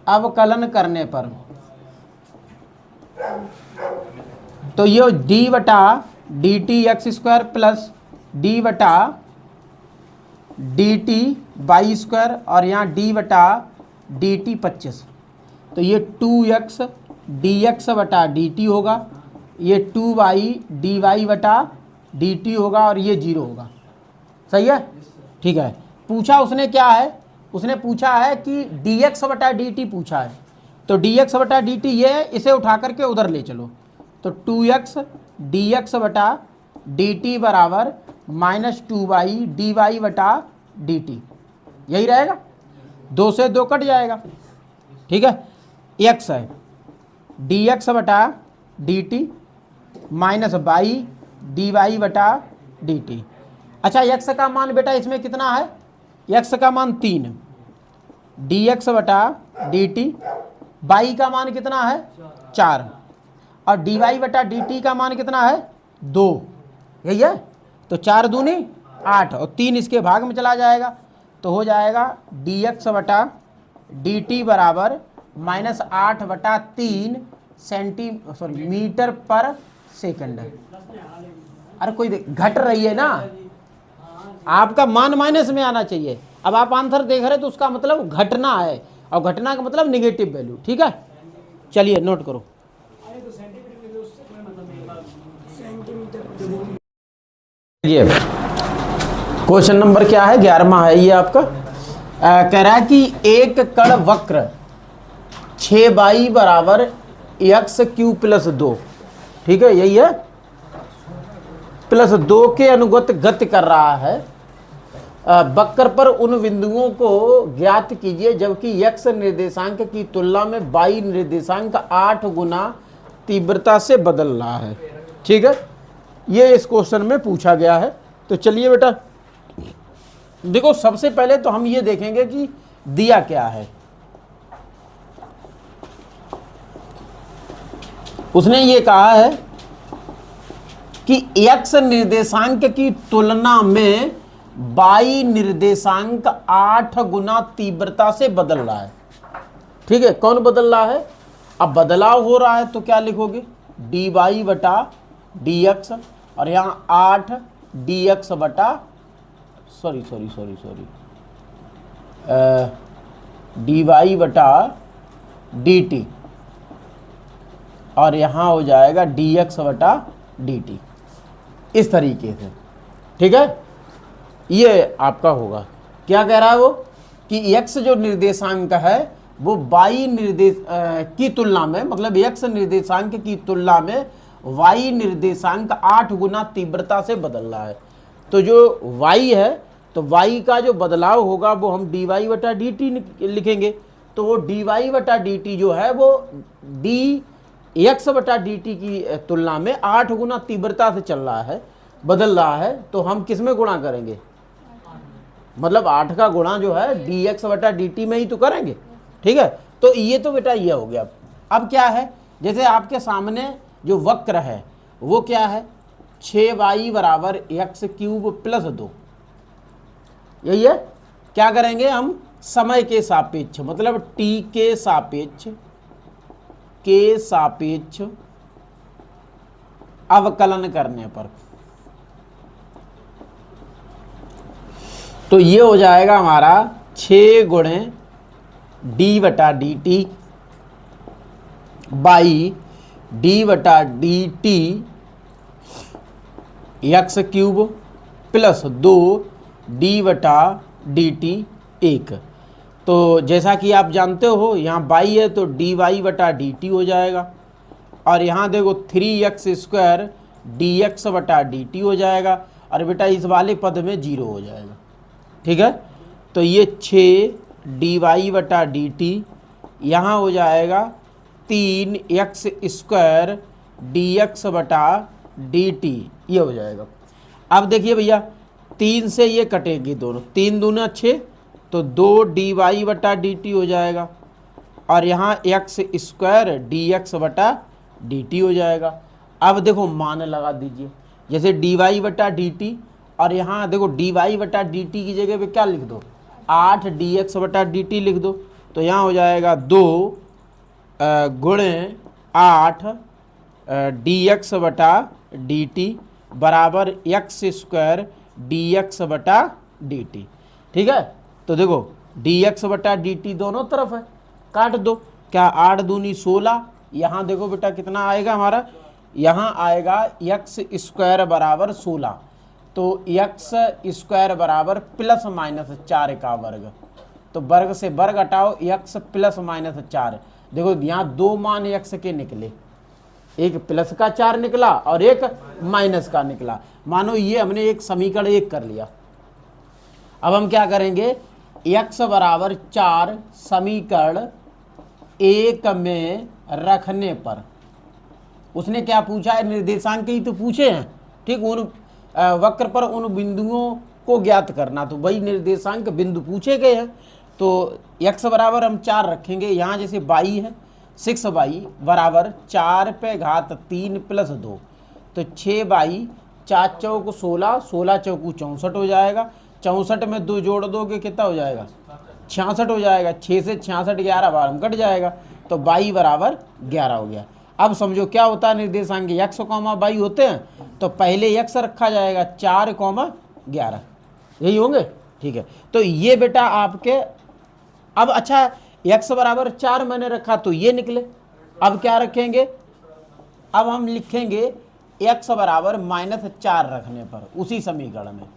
अवकलन करने पर, तो ये d बटा dt x square plus d बटा dt बाई स्क्वायर और यहाँ डी बटा डी टी 25, तो ये 2x dx बटा dt होगा, ये 2y dy बटा dt होगा और ये 0 होगा। सही है, ठीक है। पूछा उसने क्या है, उसने पूछा है कि dx बटा dt पूछा है, तो dx बटा dt ये इसे उठा करके उधर ले चलो, तो 2x dx बटा dt बराबर -2y dy बटा dt, यही रहेगा, 2 से 2 कट जाएगा, ठीक है। x है dx बटा dt माइनस बाई dy बटा dt। अच्छा, x का मान बेटा इसमें कितना है, x का मान 3, dx बटा dt, बाई का मान कितना है 4 और dy बटा dt का मान कितना है 2, यही है। तो 4 दूनी 8 और 3 इसके भाग में चला जाएगा, तो हो जाएगा dx बटा dt बराबर -8 बटा 3 मीटर पर सेकंड। अरे कोई घट रही है ना, आपका मान माइनस में आना चाहिए। अब आप आंसर देख रहे तो उसका मतलब घटना है, और घटना का मतलब नेगेटिव वैल्यू, ठीक है। चलिए नोट करो। ये क्वेश्चन नंबर क्या है, 11वां है ये आपका। कह रहा है कि एक कण वक्र 6y बराबर x³ + 2, ठीक है, यही है, +2 के अनुगत गति कर रहा है। वक्र पर उन बिंदुओं को ज्ञात कीजिए जबकि x निर्देशांक की तुलना में y निर्देशांक 8 गुना तीव्रता से बदल रहा है, ठीक है। ये इस क्वेश्चन में पूछा गया है। तो चलिए बेटा देखो, सबसे पहले तो हम ये देखेंगे कि दिया क्या है। उसने ये कहा है कि x निर्देशांक की तुलना में y निर्देशांक 8 गुना तीव्रता से बदल रहा है, ठीक है। कौन बदल रहा है, अब बदलाव हो रहा है तो क्या लिखोगे, dy बटा dx और यहाँ 8 dx बटा सॉरी dy बटा dt और यहाँ हो जाएगा dx बटा dt, इस तरीके से, ठीक है। ये आपका होगा। क्या कह रहा है वो कि x जो निर्देशांक है वो y निर्देश की तुलना में, मतलब x निर्देशांक की तुलना में y निर्देशांक 8 गुना तीव्रता से बदल रहा है। तो जो y है, तो y का जो बदलाव होगा वो हम dy बटा dt लिखेंगे। तो वो dy बटा dt जो है वो dx बटा dt की तुलना में 8 गुना तीव्रता से चल रहा है, बदल रहा है। तो हम किस में गुणा करेंगे, मतलब 8 का गुणा जो है dx बटा dt में ही तो करेंगे, ठीक है। तो ये तो बेटा ये हो गया। अब क्या है, जैसे आपके सामने जो वक्र है वो क्या है, 6y बराबर x³ + 2, यही है। क्या करेंगे हम, समय के सापेक्ष, मतलब t के सापेक्ष अवकलन करने पर, तो ये हो जाएगा हमारा 6 गुणे d बटा dt बाई d बटा dt x³ + 2 d बटा dt 1। तो जैसा कि आप जानते हो यहाँ y है तो dy बटा dt हो जाएगा, और यहाँ देखो 3x² dx बटा dt हो जाएगा, और बेटा इस वाले पद में 0 हो जाएगा, ठीक है। तो ये 6 dy बटा dt यहाँ हो जाएगा 3x² dx बटा dt, ये हो जाएगा। अब देखिए भैया 3 से ये कटेगी दोनों, 3 दूना 6, तो 2 dy बटा dt हो जाएगा, और यहाँ x² dx बटा dt हो जाएगा। अब देखो मान लगा दीजिए, जैसे dy बटा dt, और यहाँ देखो dy बटा dt की जगह पे क्या लिख दो, 8 dx बटा dt लिख दो। तो यहाँ हो जाएगा 2 गुणे 8 dx बटा dt बराबर x² dx बटा dt, ठीक है। तो देखो dx बटा dt दोनों तरफ है, काट दो। क्या 8 दूनी 16, यहाँ देखो बेटा कितना आएगा हमारा, यहाँ आएगा x स्क्वायर बराबर 16, तो x स्क्वायर बराबर प्लस माइनस 4 का वर्ग। तो वर्ग से वर्ग हटाओ, x प्लस माइनस 4। देखो यहाँ दो मान x के निकले, एक प्लस का 4 निकला और एक माइनस का निकला। मानो ये हमने एक समीकरण 1 कर लिया। अब हम क्या करेंगे, x बराबर 4 समीकरण 1 में रखने पर, उसने क्या पूछा है, निर्देशांक ही तो पूछे हैं, ठीक। उन वक्र पर उन बिंदुओं को ज्ञात करना, तो वही निर्देशांक बिंदु पूछे गए हैं। तो x बराबर हम 4 रखेंगे, यहाँ जैसे y है 6y बराबर 4 पे घात 3 प्लस 2, तो 6y 4 चौक 16, 16 चौक 64 हो जाएगा। 64 में 2 जोड़ दोगे कितना हो जाएगा, 66 हो जाएगा। 6 से 66 11 बार हम कट जाएगा, तो y बराबर 11 हो गया। अब समझो क्या होता है, निर्देशांक x, y होते हैं, तो पहले x रखा जाएगा 4, 11, यही होंगे, ठीक है। तो ये बेटा आपके, अब अच्छा x बराबर 4 मैंने रखा तो ये निकले। अब क्या रखेंगे, अब हम लिखेंगे x बराबर -4 रखने पर उसी समीकरण में,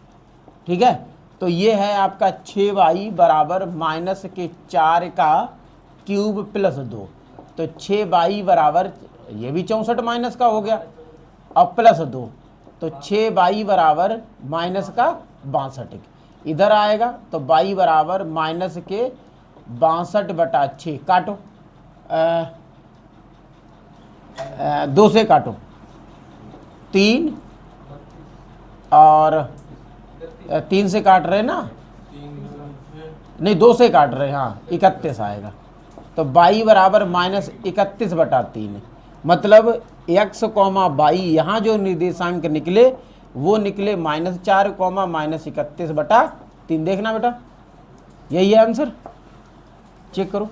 ठीक है। तो ये है आपका 6y बराबर -4 का क्यूब प्लस 2, तो 6y बराबर, ये भी 64 माइनस का हो गया, और प्लस 2, तो 6y बराबर माइनस का 62 इधर आएगा, तो y बराबर माइनस के 62/6 काटो, 2 से काटो, 3 और 3 से काट रहे ना, नहीं 2 से काट रहे, हाँ 31 आएगा। तो y बराबर -31/3, मतलब x, y यहाँ जो निर्देशांक निकले वो निकले -4, -31/3। देखना बेटा, यही है आंसर, चेक करो।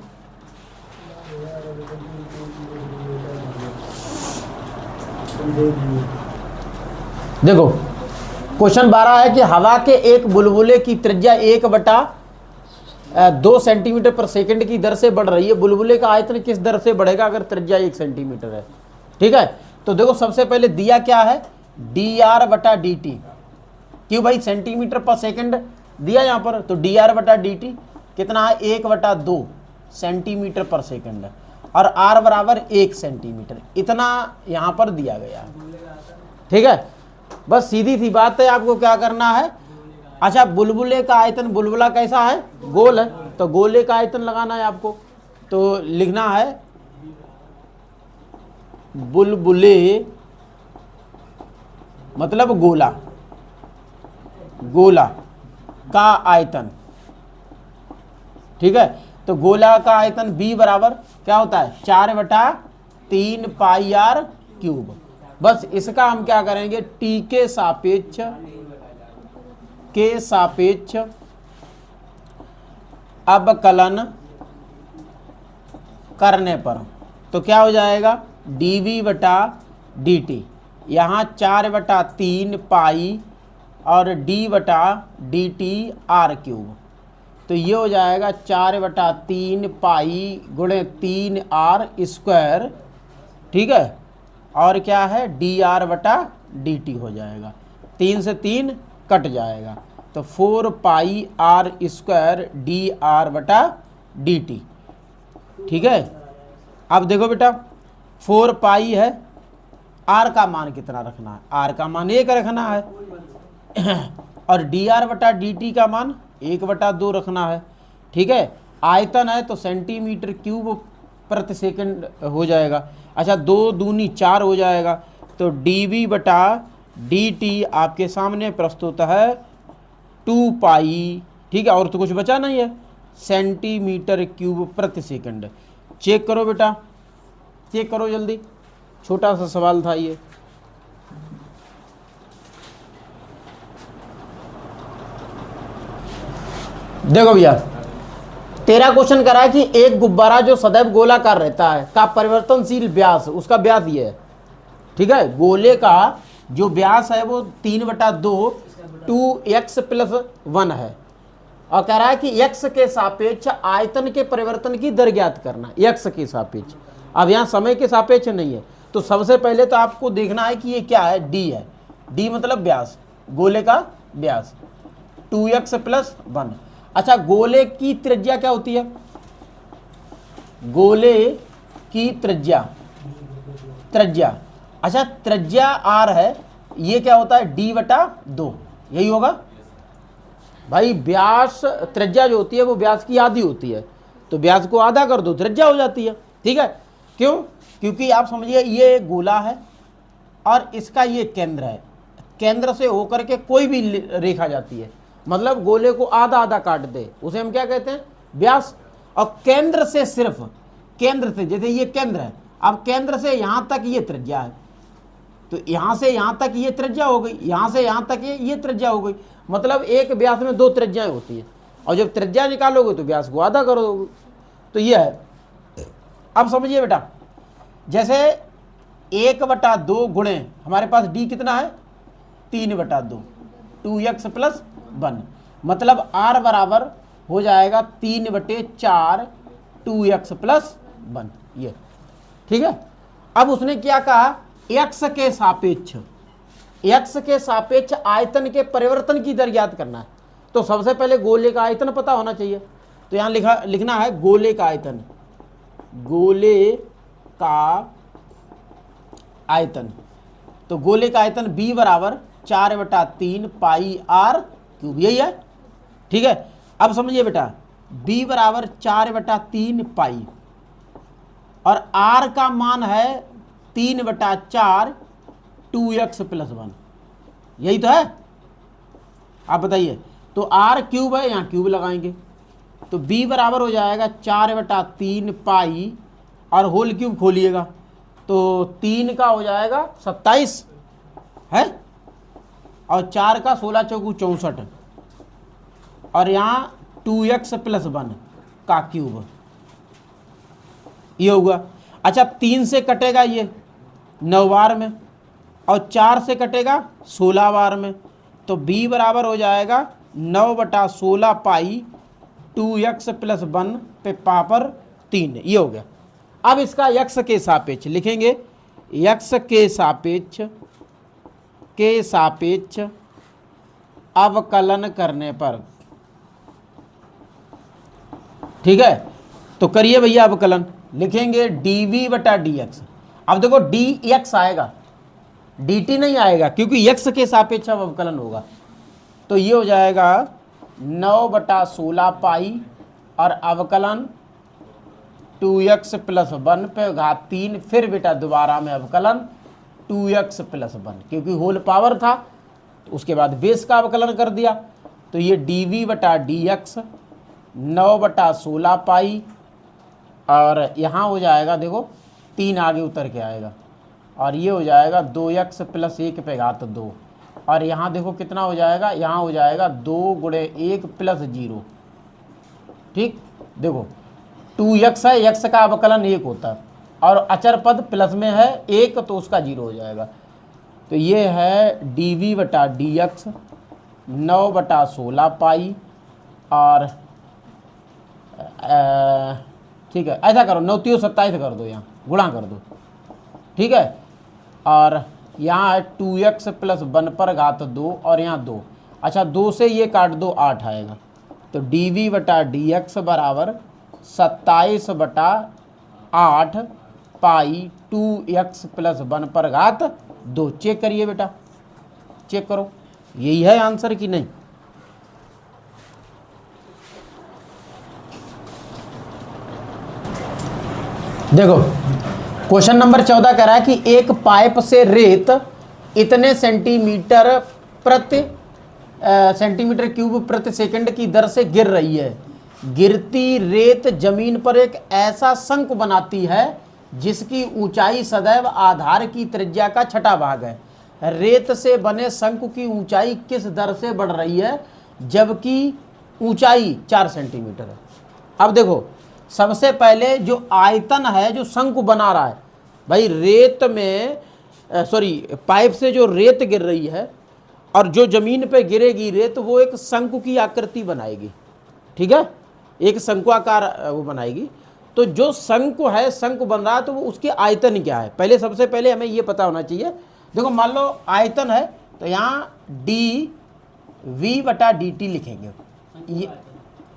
देखो क्वेश्चन 12 है कि हवा के एक बुलबुले की त्रिज्या 1/2 सेंटीमीटर पर सेकंड की दर से बढ़ रही है। बुलबुले का आयतन किस दर से बढ़ेगा अगर त्रिज्या 1 सेंटीमीटर है, ठीक है। तो देखो सबसे पहले दिया क्या है, dr/dt, क्यों भाई, सेंटीमीटर पर सेकंड दिया यहाँ पर, तो dr/dt कितना है, 1/2 सेंटीमीटर पर सेकंड, और r बराबर 1 सेंटीमीटर, इतना यहाँ पर दिया गया, ठीक है। बस सीधी सी बात है, आपको क्या करना है, अच्छा बुलबुले का आयतन, बुलबुला कैसा है, गोल है, तो गोले का आयतन लगाना है आपको। तो लिखना है बुलबुले मतलब गोला, गोला का आयतन, ठीक है। तो गोला का आयतन b बराबर क्या होता है, 4/3 पाई r क्यूब। बस इसका हम क्या करेंगे, t के सापेक्ष अवकलन करने पर, तो क्या हो जाएगा, dv/dt, यहाँ 4/3 पाई और d/dt r क्यूब, तो ये हो जाएगा 4/3 पाई गुणे 3r स्क्वायर, ठीक है। और क्या है, dr/dt हो जाएगा, 3 से 3 कट जाएगा, तो 4 पाई r स्क्वायर dr/dt, ठीक है। अब देखो बेटा 4 पाई है, r का मान कितना रखना है, r का मान 1 रखना है, और dr/dt का मान 1/2 रखना है, ठीक है। आयतन है तो सेंटीमीटर क्यूब प्रति सेकंड हो जाएगा। अच्छा 2 दूनी 4 हो जाएगा, तो dv/dt आपके सामने प्रस्तुत है 2 पाई, ठीक है, और तो कुछ बचा नहीं है, सेंटीमीटर क्यूब प्रति सेकंड। चेक करो बेटा, चेक करो जल्दी, छोटा सा सवाल था ये। देखो भैया, तेरा क्वेश्चन करा है कि एक गुब्बारा जो सदैव गोलाकार रहता है का परिवर्तनशील व्यास, उसका व्यास ये है, ठीक है। गोले का जो व्यास है वो 3/2 2x + 1 है, और कह रहा है कि x के सापेक्ष आयतन के परिवर्तन की दर ज्ञात करना, x के सापेक्ष। अब यहाँ समय के सापेक्ष नहीं है, तो सबसे पहले तो आपको देखना है कि ये क्या है, d है, d मतलब व्यास, गोले का व्यास, 2x + 1। अच्छा, गोले की त्रिज्या क्या होती है, गोले की त्रिज्या, अच्छा त्रिज्या r है, ये क्या होता है, d/2, यही होगा भाई। व्यास, त्रिज्या जो होती है वो व्यास की आधी होती है, तो व्यास को आधा कर दो, त्रिज्या हो जाती है। ठीक है, क्यों, क्योंकि आप समझिए ये गोला है और इसका ये केंद्र है, केंद्र से होकर के कोई भी रेखा जाती है, मतलब गोले को आधा आधा काट दे, उसे हम क्या कहते हैं, व्यास। और केंद्र से, सिर्फ केंद्र से, जैसे ये केंद्र है, अब केंद्र से यहां तक ये त्रिज्या है, तो यहां से यहां तक ये त्रिज्या हो गई, यहां से यहां तक ये त्रिज्या हो गई, मतलब एक व्यास में 2 त्रिज्याएं होती है, और जब त्रिज्या निकालोगे तो व्यास को आधा करोगे, तो ये है। अब समझिए बेटा, जैसे 1/2 गुणे हमारे पास d कितना है, 3/2, 2x + 1, मतलब r बराबर हो जाएगा 3/4 2x + 1, ये ठीक है। अब उसने क्या कहा, x के सापेक्ष आयतन के परिवर्तन की दर ज्ञात करना है, तो सबसे पहले गोले का आयतन पता होना चाहिए, तो यहां लिखना है गोले का आयतन, गोले का आयतन, तो गोले का आयतन b बराबर 4/3 πr3, यही है। ठीक है, अब समझिए बेटा, b बराबर 4/3 पाई, और r का मान है 3/4 2x + 1, यही तो है। आप बताइए, तो r³ है, यहाँ क्यूब लगाएंगे, तो b बराबर हो जाएगा 4/3 पाई, और होल क्यूब खोलिएगा तो 3 का हो जाएगा 27 है, और 4 का 16 चौकू 64, और यहाँ 2x + 1 का क्यूब, ये होगा। अच्छा, 3 से कटेगा ये 9 बार में, और 4 से कटेगा 16 बार में, तो b बराबर हो जाएगा 9/16 पाई 2x + 1 पे पावर 3, ये हो गया। अब इसका x के सापेक्ष लिखेंगे, x के सापेक्ष अवकलन करने पर, ठीक है, तो करिए भैया अवकलन, लिखेंगे dv/dx। अब देखो dx आएगा, dt नहीं आएगा, क्योंकि x के सापेक्ष अब अवकलन होगा, तो ये हो जाएगा 9/16 पाई, और अवकलन 2x + 1 पे घात 3, फिर बेटा दोबारा में अवकलन 2x + 1, क्योंकि होल पावर था, तो उसके बाद बेस का अवकलन कर दिया, तो ये dv/dx 9/16 पाई, और यहाँ हो जाएगा, देखो 3 आगे उतर के आएगा, और ये हो जाएगा 2x + 1 पे घात 2, और यहाँ देखो कितना हो जाएगा, यहाँ हो जाएगा 2 × 1 + 0, ठीक, देखो 2x है, x का अवकलन 1 होता है, और अचर पद प्लस में है 1, तो उसका 0 हो जाएगा, तो ये है dv/dx 9/16 पाई, और ठीक है, ऐसा करो 9 × 3 = 27 कर दो, यहाँ गुणा कर दो, ठीक है, और यहाँ है 2x + 1 पर घात 2, और यहाँ 2, अच्छा 2 से ये काट दो, 8 आएगा, तो dv/dx बराबर 27/8 पाई 2x + 1 पर घात 2। चेक करिए बेटा, चेक करो, यही है आंसर कि नहीं। देखो क्वेश्चन नंबर 14 कह रहा है कि एक पाइप से रेत इतने सेंटीमीटर क्यूब प्रति सेकंड की दर से गिर रही है। गिरती रेत जमीन पर एक ऐसा शंकु बनाती है जिसकी ऊंचाई सदैव आधार की त्रिज्या का छठा भाग है। रेत से बने शंकु की ऊंचाई किस दर से बढ़ रही है जबकि ऊंचाई 4 सेंटीमीटर है। अब देखो, सबसे पहले जो आयतन है जो शंकु बना रहा है, भाई रेत में पाइप से जो रेत गिर रही है और जो जमीन पे गिरेगी रेत, वो एक शंकु की आकृति बनाएगी। ठीक है, एक शंक्वाकार वो बनाएगी। तो जो शंकु है, शंकु बन रहा है, तो वो उसकी आयतन क्या है, पहले सबसे पहले हमें ये पता होना चाहिए। देखो मान लो आयतन है, तो यहाँ डी वी बटा डी टी लिखेंगे ये,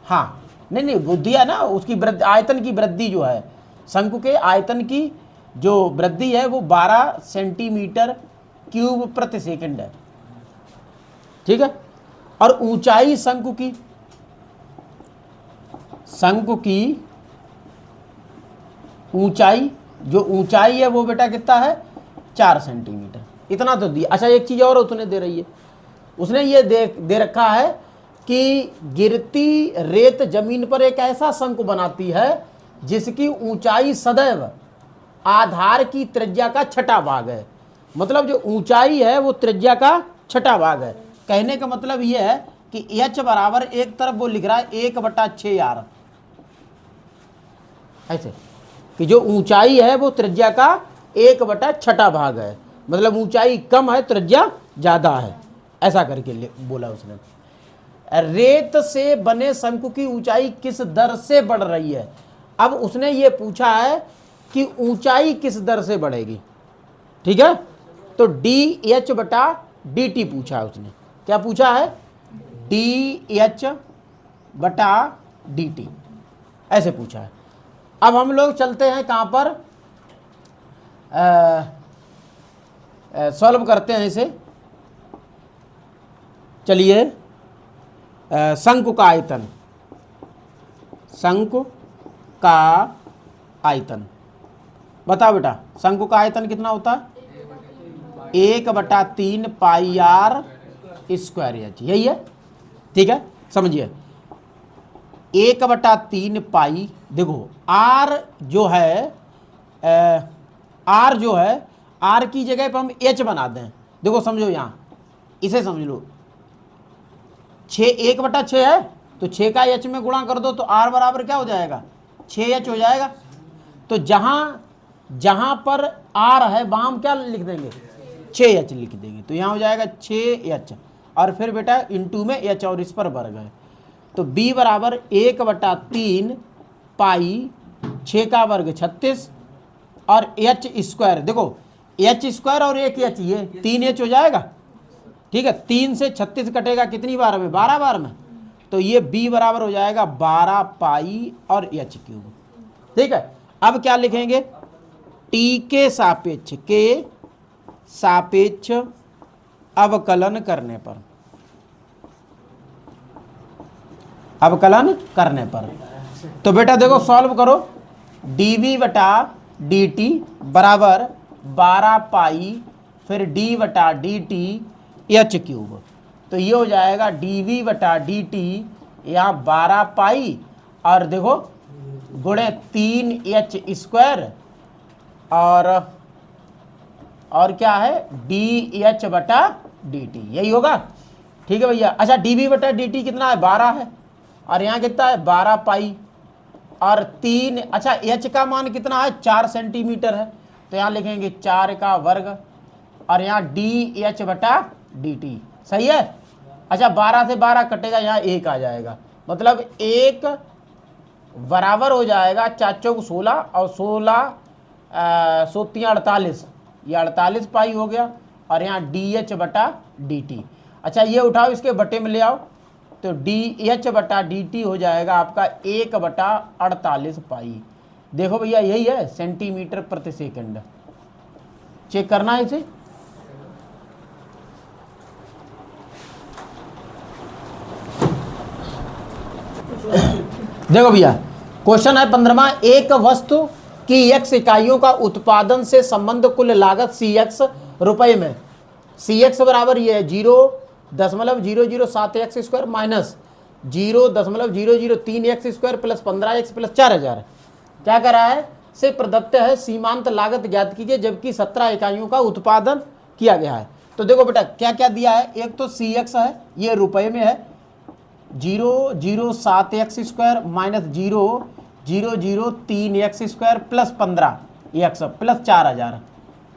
हाँ नहीं वो दिया ना, उसकी वृद्धि, आयतन की वृद्धि जो है, शंकु के आयतन की जो वृद्धि है वो 12 सेंटीमीटर क्यूब प्रति सेकंड है, ठीक है। और ऊंचाई शंकु की ऊंचाई, जो ऊंचाई है वो बेटा कितना है, 4 सेंटीमीटर, इतना तो दिया। अच्छा एक चीज और उसने दे रही है, उसने ये दे रखा है कि गिरती रेत जमीन पर एक ऐसा शंकु बनाती है जिसकी ऊंचाई सदैव आधार की त्रिज्या का छठा भाग है। मतलब जो ऊंचाई है वो त्रिज्या का छठा भाग है। कहने का मतलब ये है कि h बराबर, एक तरफ वो लिख रहा है 1/6 यार, ऐसे कि जो ऊंचाई है वो त्रिज्या का 1/6 भाग है, मतलब ऊंचाई कम है, त्रिज्या ज्यादा है, ऐसा करके बोला उसने। रेत से बने शंकु की ऊंचाई किस दर से बढ़ रही है। अब उसने ये पूछा है कि ऊंचाई किस दर से बढ़ेगी, ठीक है। तो डी एच बटा डी टी पूछा है उसने। क्या पूछा है, डी एच बटा डी टी, ऐसे पूछा है। अब हम लोग चलते हैं कहाँ पर, सॉल्व करते हैं इसे। चलिए, शंकु का आयतन, शंकु का आयतन बताओ बेटा, शंकु का आयतन कितना होता है, 1/3 पाई आर स्क्वायर एच, यही है, ठीक है। समझिए 1/3 पाई, देखो आर जो है, आर जो है, आर की जगह पर हम एच बना दें। देखो समझो, यहाँ इसे समझ लो, 1/6 है, तो 6 का एच में गुणा कर दो तो आर बराबर क्या हो जाएगा, 6h हो जाएगा। तो जहां पर आर है वहां हम क्या लिख देंगे, 6h लिख देंगे, तो यहाँ हो जाएगा 6h, और फिर बेटा इंटू में h और इस पर वर्ग है, तो b बराबर 1/3 पाई 6 का वर्ग 36 और h स्क्वायर, देखो h स्क्वायर और एक h, ये 3h हो जाएगा, ठीक है। 3 से 36 कटेगा कितनी बार में, 12 बार में, तो ये b बराबर हो जाएगा 12 पाई और h क्यूब, ठीक है। अब क्या लिखेंगे, t के सापेक्ष अवकलन करने पर, अवकलन करने पर, तो बेटा देखो सॉल्व करो, dv बटा dt बराबर 12 पाई फिर d बटा dt h क्यूब, तो ये हो जाएगा dv बटा dt, यहाँ 12 पाई और देखो गुणे 3h स्क्वायर और क्या है dh बटा dt, यही होगा, ठीक है भैया। अच्छा dv बटा dt कितना है, 12 है, और यहाँ कितना है 12 पाई और 3, अच्छा h का मान कितना है, 4 सेंटीमीटर है, तो यहाँ लिखेंगे 4 का वर्ग और यहाँ dh बटा dt, सही है। अच्छा 12 से 12 कटेगा, यहाँ 1 आ जाएगा, मतलब 1 बराबर हो जाएगा 4 चौक 16 और 16 सोतियाँ 48, ये 48 पाई हो गया, और यहाँ dh बटा dt। अच्छा ये उठाओ, इसके बटे में ले आओ, तो dh बटा dt हो जाएगा आपका 1/48 पाई। देखो भैया यही है, सेंटीमीटर प्रति सेकंड, चेक करना है इसे। देखो भैया क्वेश्चन है 15वां, एक वस्तु की x इकाइयों का उत्पादन से संबंध कुल लागत cx रुपए में, cx बराबर ये है 0.007x square minus 0.003x square plus 15x plus 4000, क्या कर रहा है, से प्रदत्त है, सीमांत लागत ज्ञात कीजिए जबकि 17 इकाइयों का उत्पादन किया गया है। तो देखो बेटा क्या क्या दिया है, एक तो cx है, ये रुपए में है 0.007x square minus 0.003x square plus 15x plus 4000,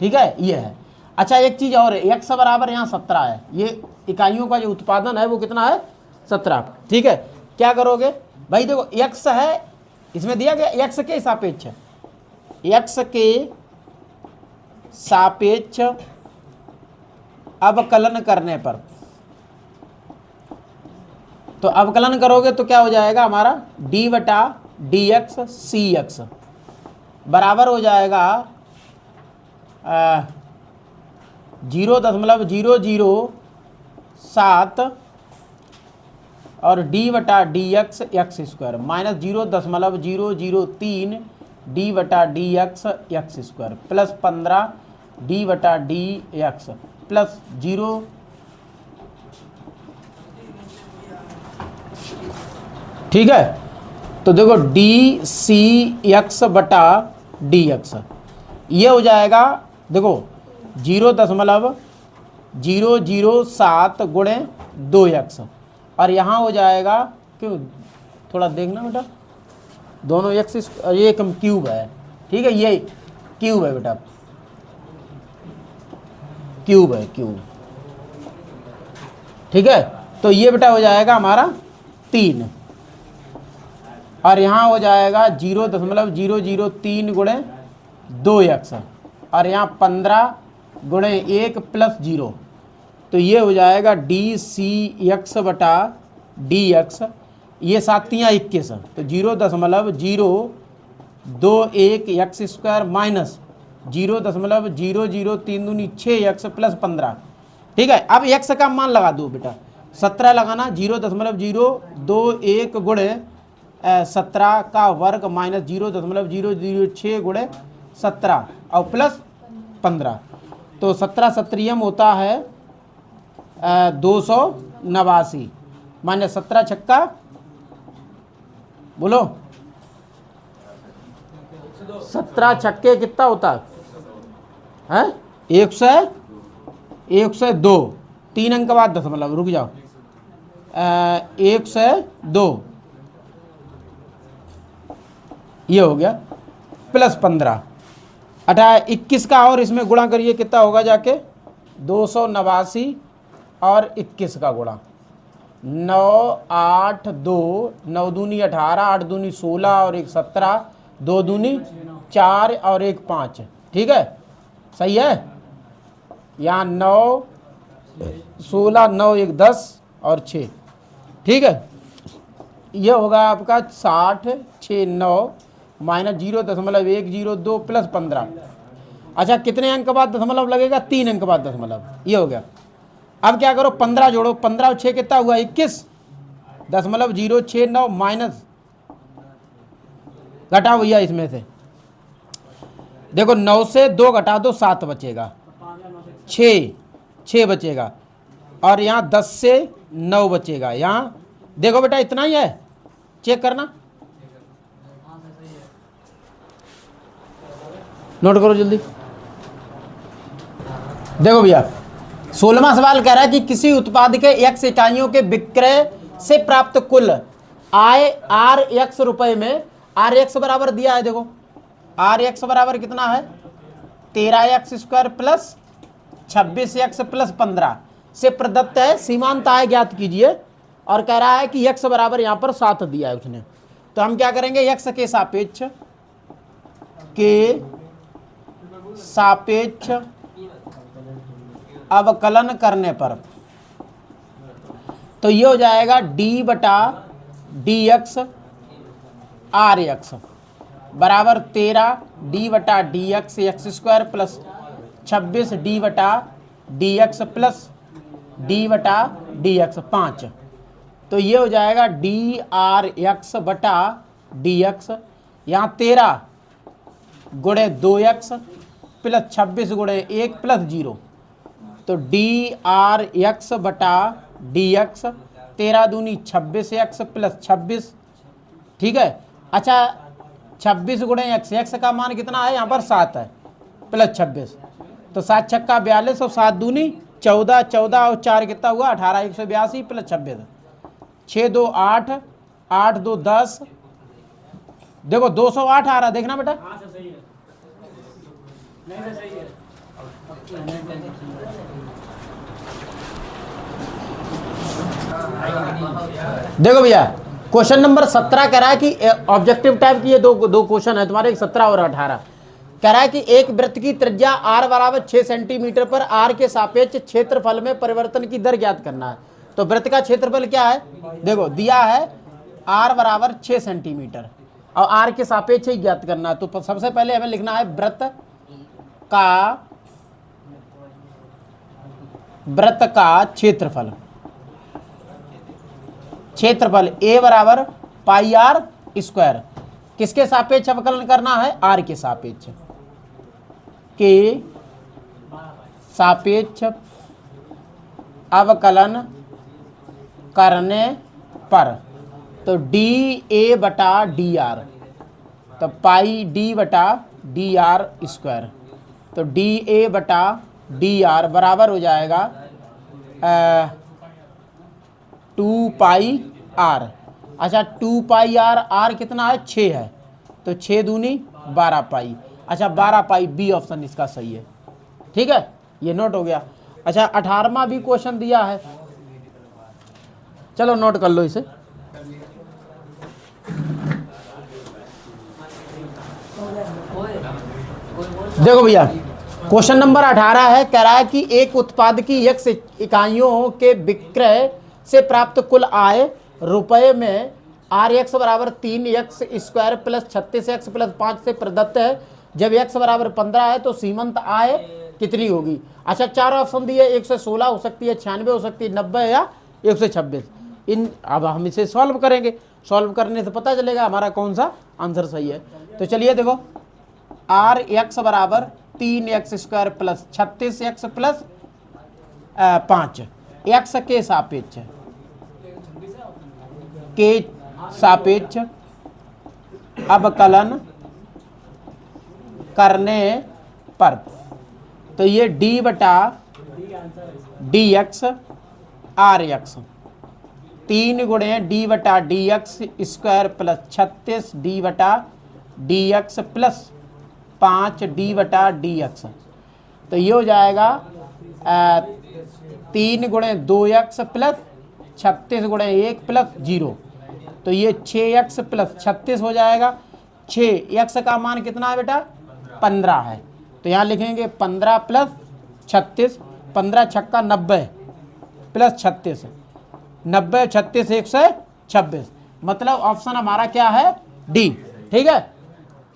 ठीक है, ये है। अच्छा एक चीज़ और है, x बराबर यहाँ 17 है, ये इकाइयों का जो उत्पादन है वो कितना है, 17, ठीक है। क्या करोगे, भाई देखो x है, इसमें दिया गया x के सापेक्ष, x के सापेक्ष अवकलन करने पर, तो अवकलन करोगे तो क्या हो जाएगा हमारा d बटा डी एक्स सी एक्स बराबर हो जाएगा 0.007 और d बटा D x x square minus 0.003 d बटा D x x square plus 15 d बटा डी एक्स प्लस 0। ठीक है, तो देखो डी सी एक्स बटा डी एक्स ये हो जाएगा, देखो 0.007 गुणे 2x और यहाँ हो जाएगा, क्यों थोड़ा देखना बेटा, दोनों x ये कम क्यूब है, ठीक है, ये क्यूब है बेटा, क्यूब है क्यूब, ठीक है, तो ये बेटा हो जाएगा हमारा 3 और यहाँ हो जाएगा 0.003 गुणे 2x और यहाँ 15 गुणे 1 प्लस 0, तो ये हो जाएगा डी सी एक्स बटा डी एक्स, ये 7 × 21 तो 0.021 एक्स स्क्वायर माइनस 0.003 दूनी 6x प्लस 15। ठीक है, अब x का मान लगा दो बेटा, 17 लगाना, 0.021 गुणे 17 का वर्ग माइनस 0.006 गुणे 17 और प्लस 15, तो 17 सत्रियम होता है 289 माइनस 17 छक्का बोलो 17 छक्के कितना होता है 102, 3 अंक बाद दशमलव, रुक जाओ 102 ये हो गया प्लस 15 21 का और इसमें गुणा करिए कितना होगा जाके 289 और 21 का गुणा 9 8 2 9 दूनी 18 8 दूनी 16 और 1 17 2 दूनी 4 और 1 5। ठीक है, सही है, यहाँ 9 16 9 1 10 और 6। ठीक है, यह होगा आपका 60 6 9 माइनस 0.102 प्लस 15। अच्छा, कितने अंक बाद दशमलव लगेगा 3 अंक बाद दशमलव, ये हो गया। अब क्या करो 15 जोड़ो, 15 और 6 कितना हुआ 21.069 माइनस घटाओ भैया इसमें से, देखो 9 से 2 घटा दो 7 बचेगा, 6 बचेगा और यहाँ 10 से 9 बचेगा, यहाँ देखो बेटा इतना ही है, चेक करना, नोट करो जल्दी। देखो भैया 16वां सवाल कह रहा है कि किसी उत्पाद के x इकाइयों के विक्रय से प्राप्त कुल आय rx रुपए में, rx बराबर दिया है, देखो rx बराबर कितना है 13x square plus 26x plus 15 से प्रदत्त है, सीमांत आय ज्ञात कीजिए और कह रहा है कि x बराबर यहाँ पर 7 दिया है उसने, तो हम क्या करेंगे x के सापेक्ष अवकलन करने पर, तो ये हो जाएगा d बटा डी एक्स आर एक्स बराबर 13 d बटा D x x square plus 26 d बटा डी एक्स प्लस d बटा डी एक्स 5, तो ये हो जाएगा डी आर एक्स बटा डी एक्स, यहाँ 13 गुणे 2x प्लस 26 गुणे 1 प्लस 0, तो डी आर एक्स बटा डी एक्स 13 दूनी 26x प्लस 26। ठीक है, अच्छा 26 गुणे x का मान कितना है यहाँ पर 7 है प्लस 26, तो 7 छक्का 42 और 7 दूनी 14 14 और 4 कितना हुआ 18 182 प्लस 26, 6 2 8 8 2 10, देखो 208 आ रहा, देखना बेटा देखो भैया क्वेश्चन नंबर 17 कह रहा है कि ऑब्जेक्टिव टाइप की ये दो क्वेश्चन है तुम्हारे, 17 और 18। कह रहा है कि एक वृत्त की त्रिज्या r बराबर 6 सेंटीमीटर पर r के सापेक्ष क्षेत्रफल में परिवर्तन की दर ज्ञात करना है। तो वृत्त का क्षेत्रफल क्या है, देखो दिया है r बराबर 6 सेंटीमीटर और r के सापेक्ष ही ज्ञात करना है। तो सबसे पहले हमें लिखना है वृत्त का क्षेत्रफल, a बराबर पाई r स्क्वायर, किसके सापेक्ष अवकलन करना है, r के सापेक्ष, के सापेक्ष अवकलन करने पर, तो डी ए बटा डी आर, तो पाई डी बटा डी आर स्क्वायर, तो डी ए बटा डी आर बराबर हो जाएगा 2 पाई आर। अच्छा 2 पाई आर, आर कितना है 6 है, तो 6 दूनी 12 पाई। अच्छा 12 पाई, बी ऑप्शन इसका सही है। ठीक है, ये नोट हो गया। अच्छा 18वां भी क्वेश्चन दिया है, चलो नोट कर लो इसे। देखो भैया क्वेश्चन नंबर 18 है, कह रहा है कि एक उत्पाद की x इकाइयों के विक्रय से प्राप्त कुल आय रुपए में Rx बराबर 3x square plus 36x plus 5 से प्रदत्त है। जब x बराबर 15 है तो सीमंत आय कितनी होगी। अच्छा 4 ऑप्शन दिए, 116 हो सकती है, 96 हो सकती है, 90 या 126। इन अब हम इसे सॉल्व करेंगे, सॉल्व करने से पता चलेगा हमारा कौन सा आंसर सही है। तो चलिए देखो Rx बराबर 3x square plus 36x plus 5 x के सापेक्ष अवकलन करने पर, तो ये d बटा डी एक्स आर एक्स, 3 गुणे डी बटा D x square plus 36 D बटा डी एक्स प्लस 5 डी बटा डी एक्स। तो ये हो जाएगा 3 गुणे 2x प्लस 36 गुणे 1 प्लस 0, तो ये 6x प्लस 36 हो जाएगा। 6x का मान कितना है बेटा 15 है, तो यहाँ लिखेंगे 15 प्लस 36, 15 छक्का 90 प्लस 36, 90 36 126, मतलब ऑप्शन हमारा क्या है डी। ठीक है,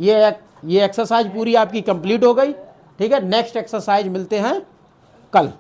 ये एक्सरसाइज पूरी आपकी कंप्लीट हो गई। ठीक है, नेक्स्ट एक्सरसाइज मिलते हैं कल।